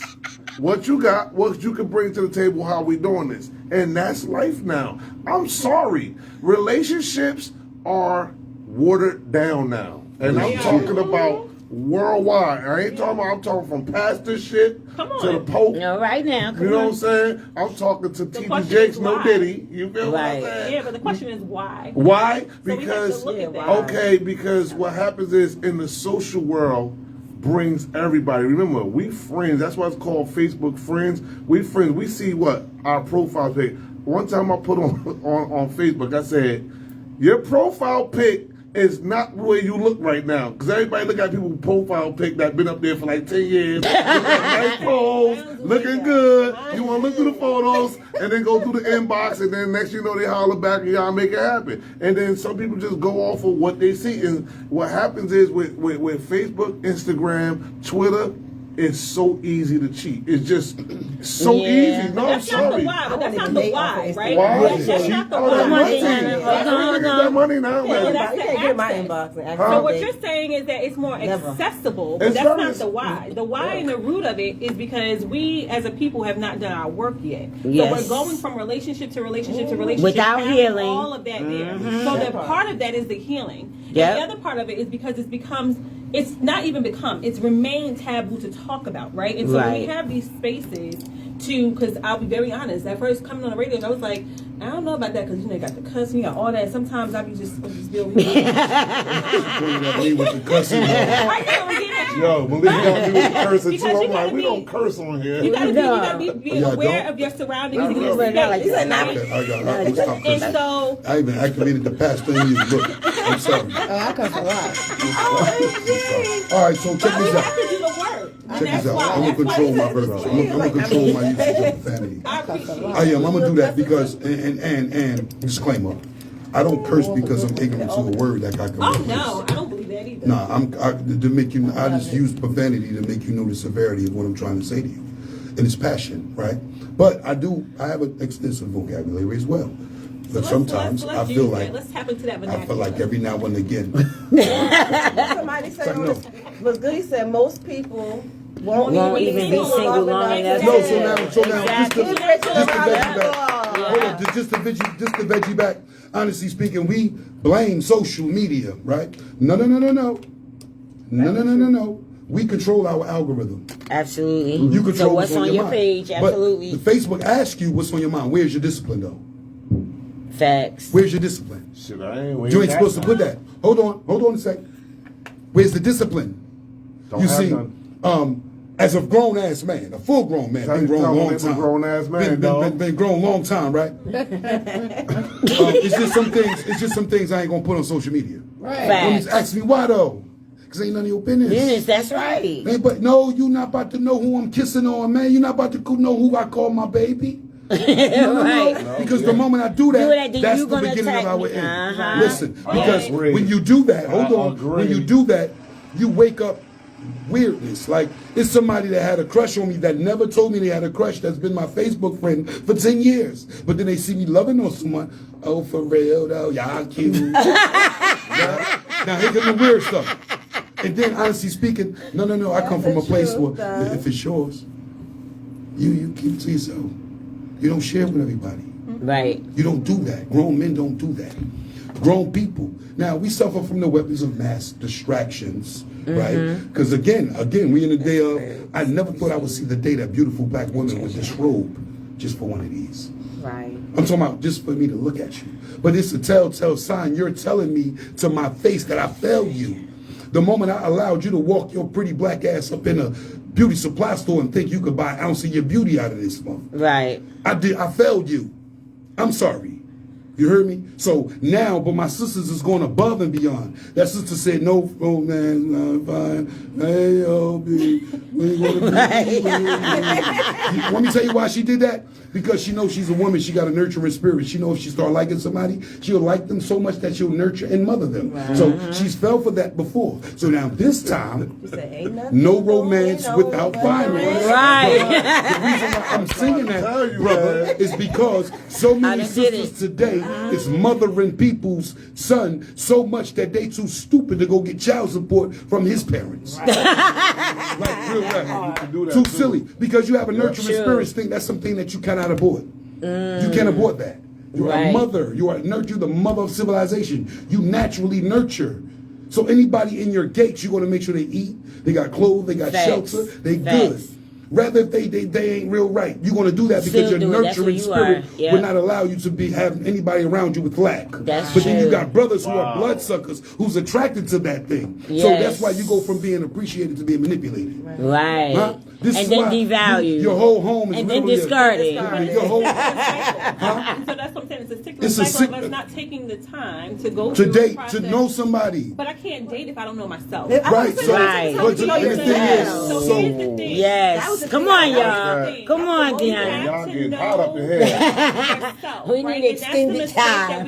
What you got, what you can bring to the table, how we doing this. And that's life now. I'm sorry. Relationships are watered down now. And I'm talking about worldwide. I ain't talking about, I'm talking from pastor shit to the Pope. No, right now. You know what I'm saying? I'm talking to T.D. Jakes, no Diddy. You feel what I'm saying? Yeah, but the question is why? Why? So Because, we have to look at that. okay, because what happens is in the social world brings everybody. Remember, we friends. That's why it's called Facebook friends. We friends. We see what? Our profile pic. One time I put on Facebook, I said, your profile pic is not the way you look right now. Because everybody look at people's profile pic that been up there for like 10 years. Nice pose, looking good. You want to look through the photos and then go through the inbox and then next you know they holler back and y'all make it happen. And then some people just go off of what they see. And what happens is with Facebook, Instagram, Twitter, it's so easy to cheat. It's just so easy. No, I'm That's not the sorry. why, but that's not the why, right? Why? That's not the Oh, that why. money. I get that money now, Yeah, man. that's You the can't get in my access. inbox and ask So me what to you're date. saying is that it's more Never. accessible, but It's that's very- not the why. The why and the root of it is because we as a people have not done our work yet. Yes. So we're going from relationship to relationship to relationship. Without having healing. all of that there. So the part of that is the healing. Yep. And the other part of it is because it's not even become, it's remained taboo to talk about, right? And so when we Right. have these spaces to, because I'll be very honest, at first coming on the radio, I was like, I don't know about that, because you know, you got the cussing, you got all that. Sometimes I be just be over here. with the cussing. Yo, Malik don't do the cursing too. I'm like, we don't curse on here. You gotta be aware of your surroundings. And so I even activated the pastor in you. Look, I'm sorry. I cuss a lot. All right, so check this you out. have to do the work. Check this out. I'm gonna control my verbiage. I'm gonna control my usage of profanity. I appreciate it. I am. I'm gonna do that because, and disclaimer, I don't curse because I'm ignorant to a word that I can. Oh no, I don't believe that either. Nah, to make you. I just use profanity to make you know the severity of what I'm trying to say to you, and it's passion, right? But I have an extensive vocabulary as well. But sometimes I feel like let's tap into that. I feel like every now and again. Somebody said was good. He said most people won't even be single long enough. No, so now, Exactly. just the veggie back. Honestly speaking, we blame social media, right? No. We control our algorithm. Absolutely. You control so what's on your mind. page? Absolutely. But Facebook asks you what's on your mind. Where's your discipline, though? Facts. Where's your discipline? Shit, You ain't supposed to put that. Hold on a sec. Where's the discipline? You see, as a grown ass man, a full grown man, been grown a long time. Grown ass man, been grown a long time, right? It's just some things I ain't gonna put on social media. Right. Facts. Ask me why though? Because ain't none of your business. Business, that's right. Man, but no, you not about to know who I'm kissing on, man. You're not about to know who I call my baby. Right. Because the moment I do that, then that's you the gonna beginning of attack our me. end. Uh-huh. Listen, because Agree. when you do that, hold on. Agree. When you do that, you wake up weirdness. Like, it's somebody that had a crush on me that never told me they had a crush that's been my Facebook friend for 10 years. But then they see me loving on someone. Oh, for real, though. Y'all cute. Now, here comes the weird stuff. And then, honestly speaking, no. I come from a place where if it's yours, you keep it to yourself. You don't share with everybody. Right. You don't do that. Grown men don't do that. Grown people. Now, we suffer from the weapons of mass distractions, right? Because again, we in the day of, I never thought I would see the day that beautiful black women would disrobe just for one of these. Right. I'm talking about just for me to look at you. But it's a telltale sign. You're telling me to my face that I failed you. The moment I allowed you to walk your pretty black ass up in a beauty supply store and think you could buy an ounce of your beauty out of this month. Right. I failed you. I'm sorry. You heard me? So now, but my sisters is going above and beyond. That sister said, no, man, not fine. Hey, oh, B. Let me tell you why she did that? Because she knows she's a woman. She got a nurturing spirit. She knows if she start liking somebody, she'll like them so much that she'll nurture and mother them. Right. So she's fell for that before. So now this time, no romance without violence. Right. The reason why I'm singing that, brother, is because so many sisters today is mothering people's son so much that they too stupid to go get child support from his parents. Like real rap. Too silly. Because you have a nurturing spirit thing, that's something that you cannot abort. You can't abort that. You're a mother. You're the mother of civilization. You naturally nurture. So anybody in your gates, you're going to make sure they eat, they got clothes, they got shelter, they good. Rather if they ain't real right, you're going to do that because your nurturing spirit will not allow you to have anybody around you with lack. But then you got brothers who are bloodsuckers who's attracted to that thing. So that's why you go from being appreciated to being manipulated. Right. Huh? This and is then why devalue. Your whole home is and then discarded. So that's what I'm saying. It's a cycle of us not taking the time to go through date, the process. to know somebody. But I can't date if I don't know myself. Right. So, but the thing is, here's the thing. Yes. Come on, y'all. Come on, Deanna. Y'all getting hot up in here. We need extended time.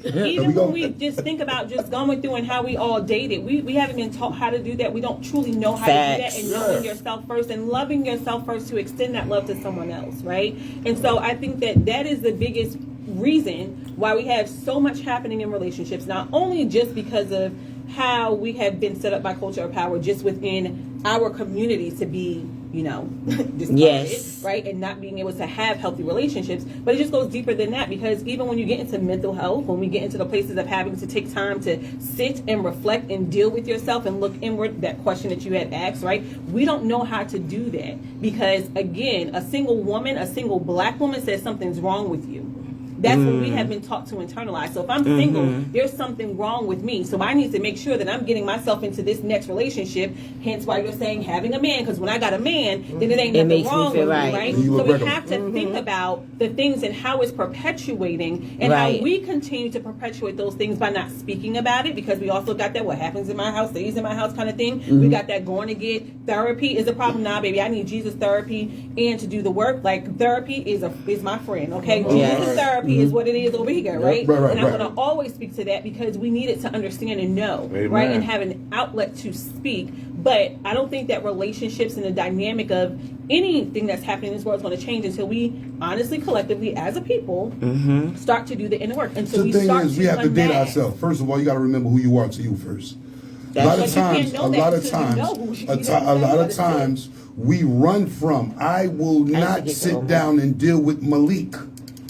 Even when we just think about just going through and how we all dated, we haven't been taught how to do that. We don't truly know how to do that, and knowing yourself first and loving yourself first to extend that love to someone else, right? And so I think that is the biggest reason why we have so much happening in relationships, not only just because of how we have been set up by culture of power just within our communities to be discarded, Yes. right? And not being able to have healthy relationships. But it just goes deeper than that, because even when you get into mental health, when we get into the places of having to take time to sit and reflect and deal with yourself and look inward, that question that you had asked, right? We don't know how to do that because, again, a single black woman says something's wrong with you. That's what we have been taught to internalize. So if I'm single, there's something wrong with me. So I need to make sure that I'm getting myself into this next relationship. Hence why you're saying having a man, because when I got a man, then it ain't nothing wrong with me, right? So we have to think about the things and how it's perpetuating and how we continue to perpetuate those things by not speaking about it, because we also got that what happens in my house stays in my house kind of thing. We got that going to get therapy is a problem. Nah, baby, I need Jesus therapy and to do the work. Like therapy is my friend, okay? Jesus therapy is what it is over here, right? And I'm going to always speak to that because we need it to understand and know, right? And have an outlet to speak. But I don't think that relationships and the dynamic of anything that's happening in this world is going to change until we honestly, collectively, as a people, start to do the inner work. Until the thing is, we have to date ourselves. First of all, you got to remember who you are to you first. A lot of times, we run from. I will not sit down and deal with Malik.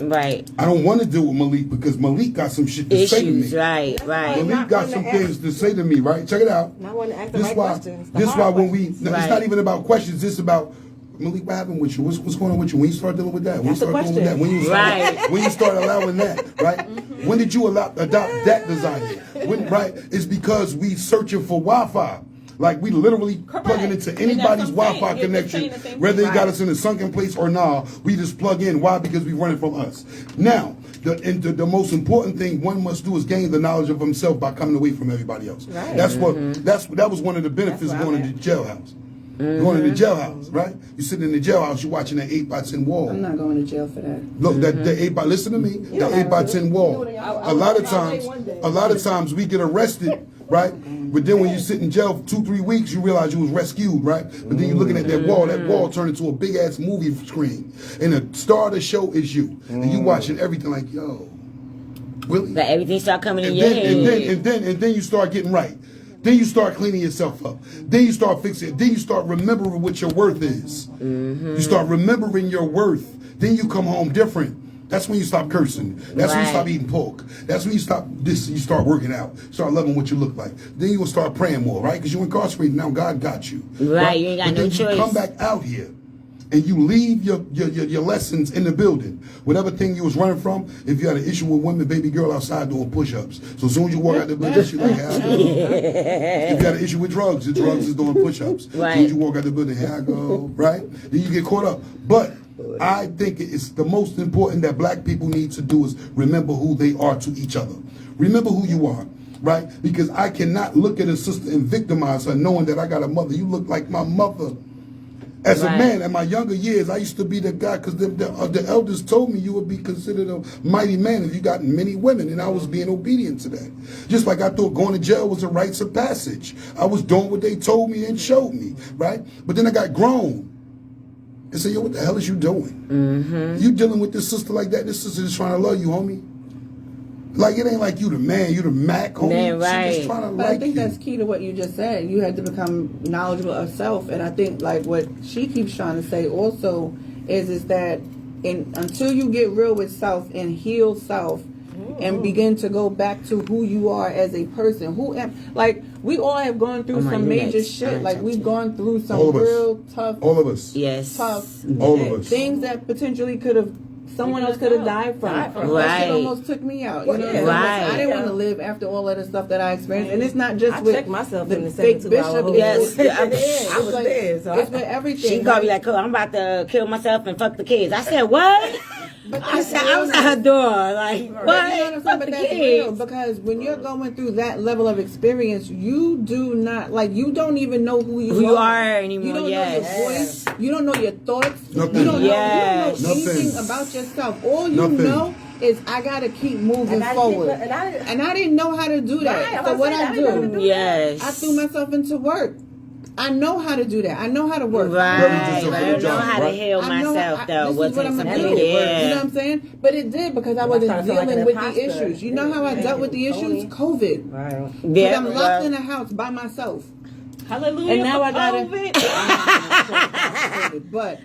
Right. I don't want to deal with Malik because Malik got some shit to say to me. Right. Malik got some things to say to me, right? Check it out. I want to ask the right questions. This why when we, it's not even about questions. It's about, Malik, what happened with you? What's going on with you? When you start dealing with that? When you start dealing with that? When you start allowing that, right? When did you adopt that desire? Right? It's because we searching for Wi-Fi. Like we literally plugging into anybody's Wi-Fi connection, whether they got us in a sunken place or not. We just plug in. Why? Because we running from us. Now, the most important thing one must do is gain the knowledge of himself by coming away from everybody else. Right. That was one of the benefits of going to the jailhouse. Going to the jailhouse, right? You sitting in the jailhouse, you're watching that 8x10 wall. I'm not going to jail for that. Look, listen to me, the 8x10 wall. A lot of times we get arrested, right? But then when you sit in jail for 2-3 weeks, you realize you was rescued, right? But then you're looking at that wall turned into a big ass movie screen. And the star of the show is you. And you watching everything like, yo, really? But everything start coming in your head. And then you start getting right. Then you start cleaning yourself up. Then you start fixing it. Then you start remembering what your worth is. You start remembering your worth. Then you come home different. That's when you stop cursing. That's when you stop eating pork. That's when you stop this. You start working out. Start loving what you look like. Then you will start praying more, right? Because you're incarcerated now. God got you. Right? You ain't got no choice. Then you come back out here. And you leave your lessons in the building. Whatever thing you was running from, if you had an issue with women, baby girl outside doing push-ups. So as soon as you walk out the building, she's like, here I go. If you had an issue with drugs, the drugs is doing push-ups. Right. As soon as you walk out the building, here I go, right? Then you get caught up. But I think it's the most important that black people need to do is remember who they are to each other. Remember who you are. Right? Because I cannot look at a sister and victimize her knowing that I got a mother. You look like my mother. As a man, in my younger years, I used to be the guy because the elders told me you would be considered a mighty man if you got many women, and I was being obedient to that. Just like I thought going to jail was a rites of passage. I was doing what they told me and showed me, right? But then I got grown and said, yo, what the hell is you doing? You dealing with this sister like that? This sister is trying to love you, homie. Like, it ain't like you the man, you the Mac, homie. Man, right. She just trying to But I think that's key to what you just said. You had to become knowledgeable of self. And I think, like, what she keeps trying to say also is that until you get real with self and heal self and begin to go back to who you are as a person, we all have gone through some major shit. Like, we've gone through some real tough. All of us. Yes. Tough. All of us. Things that potentially could have. Someone else could have died from. Right. That shit almost took me out. You know? Right. I didn't want to live after all of the stuff that I experienced. And it's not just I with checked myself the in the fake 72 bishop. hour Yes. I was there. So it's with everything. She called me like, I'm about to kill myself and fuck the kids. I said, what? I said, I was at her door. Like, what? You know Fuck but the that's kids. real, because when you're going through that level of experience, you do not, you don't even know who you are anymore. You don't know your voice. You don't know your thoughts. Nothing. You don't know Nothing. anything about yourself. All you know is I gotta keep moving forward. And I didn't know how to do that. Right, so what I do, yes, I threw myself into work. I know how to do that. I know how to work. Right. I don't know how to heal myself, though. This is what I'm going to do. Yeah. You know what I'm saying? But it did, because I wasn't dealing with the issues. You know how I dealt with the issues? COVID. Right. Because I'm locked in a house by myself. Hallelujah. And now I gotta. But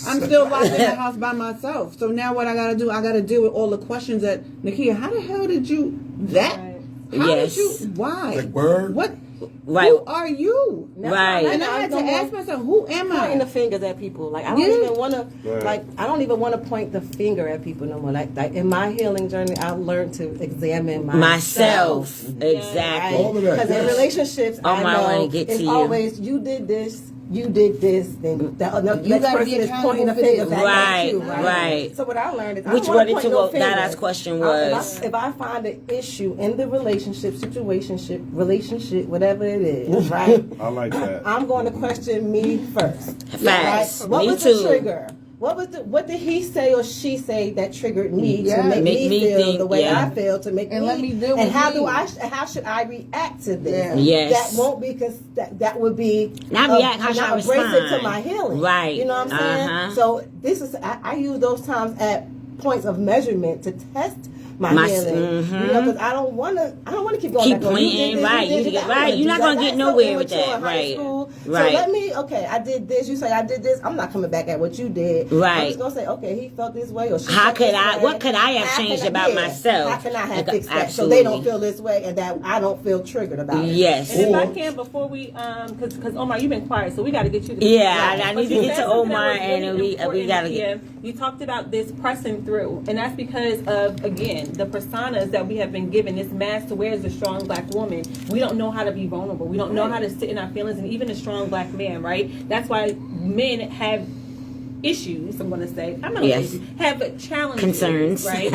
I'm still locked in the house by myself. So now what I gotta do? I gotta deal with all the questions that Nikia. How the hell did you that? How Yes. did you? Why? Like, word? What? Right. Who are you? Right. And I had to ask myself, who am Pointing the I? fingers at people, like I don't Yeah. even want to, Right. like I don't even want to point the finger at people no more. Like in my healing journey, I've learned to examine Myself. Exactly. All of that. Because in relationships, Oh, I my, I wanna know get it's to you. always you did this, then the next gotta person be is pointing the accountable for fingers this. at Right, you, right. So what I learned is, Which I don't one want to to point what no Dadah's fingers. question If was. if I find an issue in the relationship, relationship, whatever it is, right? I like that. I'm going to question me first. Facts. Right? What Me was too. the trigger? What did he say or she say that triggered me Yeah. to make Make me feel think, the way yeah. I feel, to make And me, let me deal and with how me. do how should I react to this? Yeah. Yes. That won't be, because that would be Not react, how should I not abrasive respond? to my healing. Right. You know what I'm saying? Uh-huh. So this is I use those times at points of measurement to test my healing. mhm. You know, because I don't want to keep going Keep back on, you did pointing, this, right. you did You this, get- I right. wanna You're do not that. gonna get That's nowhere so with immature that. in high Right. school. Right. So let me, okay, I did this, you say I did this, I'm not coming back at what you did. Right. I'm just gonna say, okay, he felt this way, or she How felt could this I- way. what could I have How changed can about myself? How can I have Like, fixed that so they don't absolutely. feel this way and that I don't feel triggered about it? Yes. And if I Or- can, before we, because Omar, you've been quiet, so we got to get you. To Yeah, I But need to you get said to something that Omar, was and really we important, gotta Nikia. get. You talked about this pressing through, and that's because of, again, the personas that we have been given, this mask to wear as a strong black woman. We don't know how to be vulnerable. We don't know how to sit in our feelings, and even a strong black man, right? That's why men have issues, I'm going to say. I'm not Yes. have challenges, Concerns. right?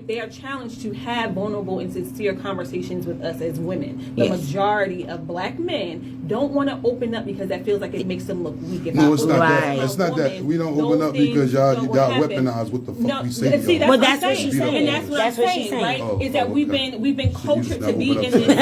They are challenged to have vulnerable and sincere conversations with us as women. The Yes. majority of black men don't want to open up because that feels like it makes them look weak. If No, I it's open not up Right. that. It's not that. woman, We don't open those up because y'all things don't happen. weaponize what the fuck No, we say. see, to that's y'all. Well, what that's I'm what saying. she's saying. And that's what That's I'm what saying, she's saying. right? Oh, Is that okay. we've been So you cultured just to not be open in up this to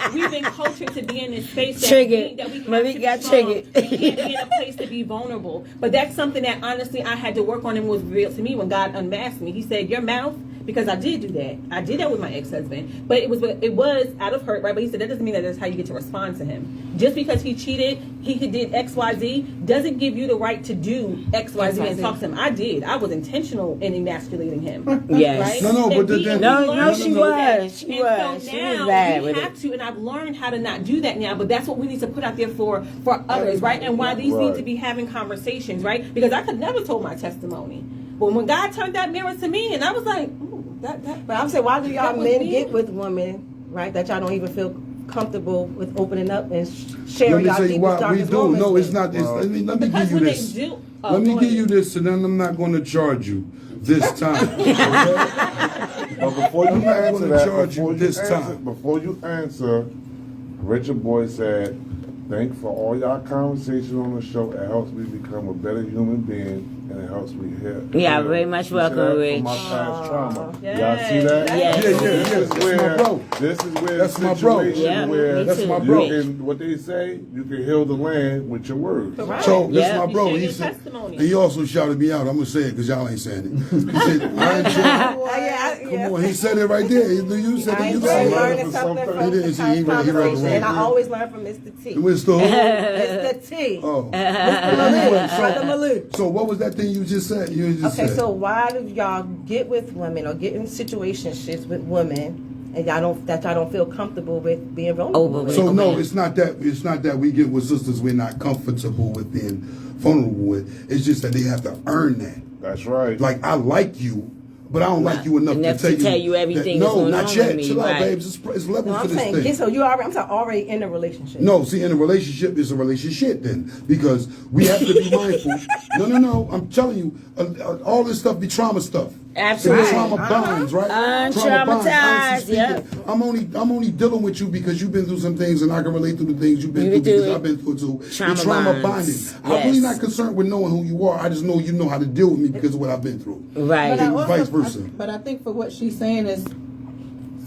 space. We've been cultured to be in this space that Triggered. that we have Malik to got be strong. triggered. We can't be in a place to be vulnerable. But that's something that honestly I had to work on and was real to me when God unmasked me. He said, your mouth, because I did do that. I did that with my ex-husband. But it was out of hurt, right? But he said that doesn't mean that that's how you get to respond to him. Just because he cheated, he did XYZ, doesn't give you the right to do XYZ and talk to him. I did. I was intentional in emasculating him. Yes. Right? No, And but we then- No, she learned to do that. was. She And was. so She now was bad we with have it. to, and I've learned how to not do that now, but that's what we need to put out there for others, right? And why these need to be having conversations, right? Because I could never told my testimony. But when God turned that mirror to me, and I was like, ooh, that But I'm saying, why do y'all that was men me. get with women, right, that y'all don't even feel comfortable with opening up and Let sharing me y'all tell you deepest, why we darkest do. moments No, with? it's not. Let me because give you when this. they do, Let me go give ahead. you this, and then I'm not going to charge you this time. Okay? But before you I'm not answer gonna that, charge you this time. before you answer, Richard Boy said, "Thank for all y'all conversations on the show. It helps me become a better human being, and it helps me heal." Yeah, very much You see welcome, that? Rich. From my past trauma. Yes. Y'all see that? Yes. Yeah, yeah, This is that's where my bro. this is where That's the my bro. situation Yeah, where me That's too. my you bro. can, what they say, you can heal the land with your words. Right. So this Yeah. my bro. You He share said, your testimony. and he also shouted me out. I'm gonna say it because y'all ain't saying it. He said, I enjoy. Come on, he said it right there. You said I it. You enjoy said it. learning something from He did. this He read- he read the conversation, and I room. always learn from Mr. T. Mr. Who? Mr. T. Oh. Brother Malik. So what was that thing you just said? You just Okay, said. so why do y'all get with women or get in situationships with women and y'all don't feel comfortable with being vulnerable with? So no, it's not that. It's not that we get with sisters we're not comfortable with being vulnerable with. It's just that they have to earn that. That's right. Like I like you, but I don't like you enough to tell you everything that, that's no, going not on yet. with me, Chill out, right. babes. It's levels No, to I'm this saying, thing. so I'm talking already in a relationship. No, see, in a relationship, it's a relationship then. Because we have to be mindful. No. I'm telling you, all this stuff be trauma stuff. Absolutely. It be trauma bonds, right? Trauma bonds. Honestly Untraumatized, speaking, I'm only dealing with you because you've been through some things and I can relate to the things you've been You through do because it. I've been through it too. Trauma It's trauma bonds. bonding. I'm really Yes. not concerned with knowing who you are. I just know you know how to deal with me because of what I've been through. Right. But I And also, vice versa. But I think for what she's saying is,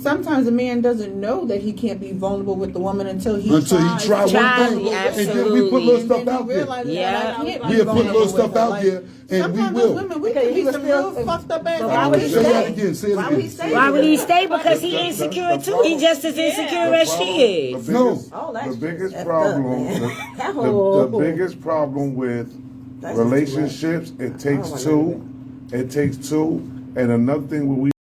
sometimes a man doesn't know that he can't be vulnerable with the woman until he tries one thing, and then we put little stuff out there. We'll put little stuff out there, and we will. Women, we can be some real fucked up ass. Why would he Say that stay? again. Say it Why would he again. stay? Why would he stay? Because he insecure too. He just as insecure as she is. No. Oh, that's The biggest that's problem, up, the biggest problem with That's just too relationships, it takes wanna two. It takes two. And another thing, when we